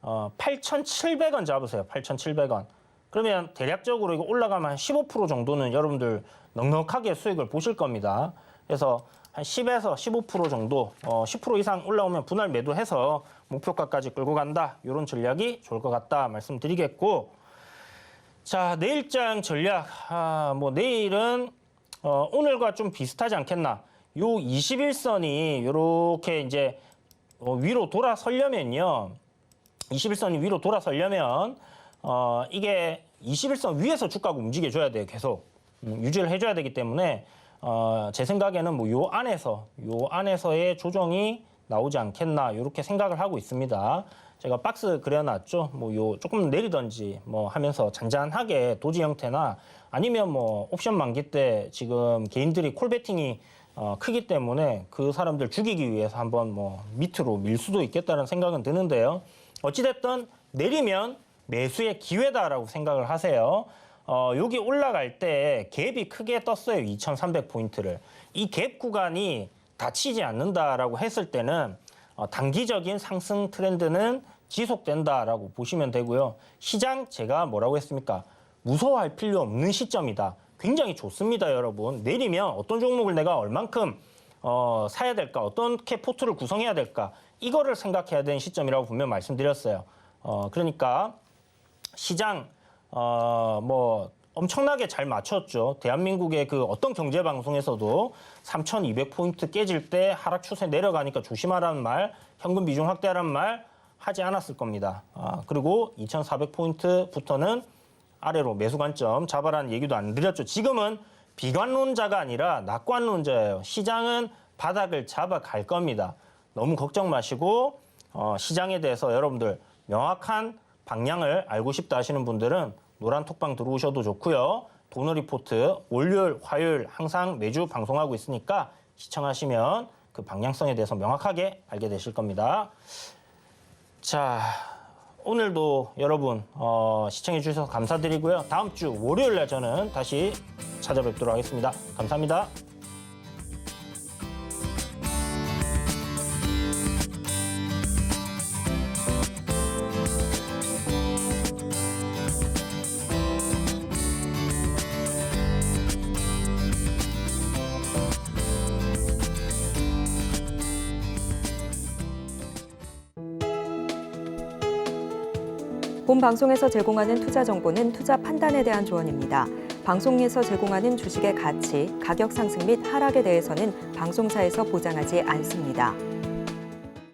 8,700원 잡으세요. 8,700원. 그러면 대략적으로 이거 올라가면 한 15% 정도는 여러분들 넉넉하게 수익을 보실 겁니다. 그래서 한 10에서 15% 정도, 10% 이상 올라오면 분할 매도해서 목표가까지 끌고 간다. 이런 전략이 좋을 것 같다 말씀드리겠고, 자, 내일장 전략. 뭐 내일은 오늘과 좀 비슷하지 않겠나. 요 21선이 이렇게 이제 위로 돌아서려면요. 21선이 위로 돌아서려면 이게 21선 위에서 주가가 움직여줘야 돼요. 계속 유지를 해줘야 되기 때문에 제 생각에는 뭐 요 안에서의 조정이 나오지 않겠나 이렇게 생각을 하고 있습니다. 제가 박스 그려놨죠. 뭐 요 조금 내리던지 뭐 하면서 잔잔하게 도지 형태나 아니면 뭐 옵션 만기 때 지금 개인들이 콜베팅이 크기 때문에 그 사람들 죽이기 위해서 한번 뭐 밑으로 밀 수도 있겠다는 생각은 드는데요. 어찌됐든 내리면 매수의 기회다라고 생각을 하세요. 여기 올라갈 때 갭이 크게 떴어요. 2,300포인트를. 이 갭 구간이 닫히지 않는다라고 했을 때는 단기적인 상승 트렌드는 지속된다라고 보시면 되고요. 시장 제가 뭐라고 했습니까? 무서워할 필요 없는 시점이다. 굉장히 좋습니다, 여러분. 내리면 어떤 종목을 내가 얼만큼 사야 될까? 어떻게 포트를 구성해야 될까? 이거를 생각해야 되는 시점이라고 분명 말씀드렸어요. 그러니까 시장 뭐 엄청나게 잘 맞췄죠. 대한민국의 그 어떤 경제 방송에서도 3,200포인트 깨질 때 하락 추세 내려가니까 조심하라는 말, 현금 비중 확대하라는 말 하지 않았을 겁니다. 그리고 2,400포인트부터는 아래로 매수 관점 잡아라는 얘기도 안 드렸죠. 지금은 비관론자가 아니라 낙관론자예요. 시장은 바닥을 잡아갈 겁니다. 너무 걱정 마시고 시장에 대해서 여러분들 명확한 방향을 알고 싶다 하시는 분들은 노란 톡방 들어오셔도 좋고요. 도너 리포트 월요일, 화요일 항상 매주 방송하고 있으니까 시청하시면 그 방향성에 대해서 명확하게 알게 되실 겁니다. 자, 오늘도 여러분 시청해 주셔서 감사드리고요. 다음 주 월요일에 저는 다시 찾아뵙도록 하겠습니다. 감사합니다. 본 방송에서 제공하는 투자 정보는 투자 판단에 대한 조언입니다. 방송에서 제공하는 주식의 가치, 가격 상승 및 하락에 대해서는 방송사에서 보장하지 않습니다.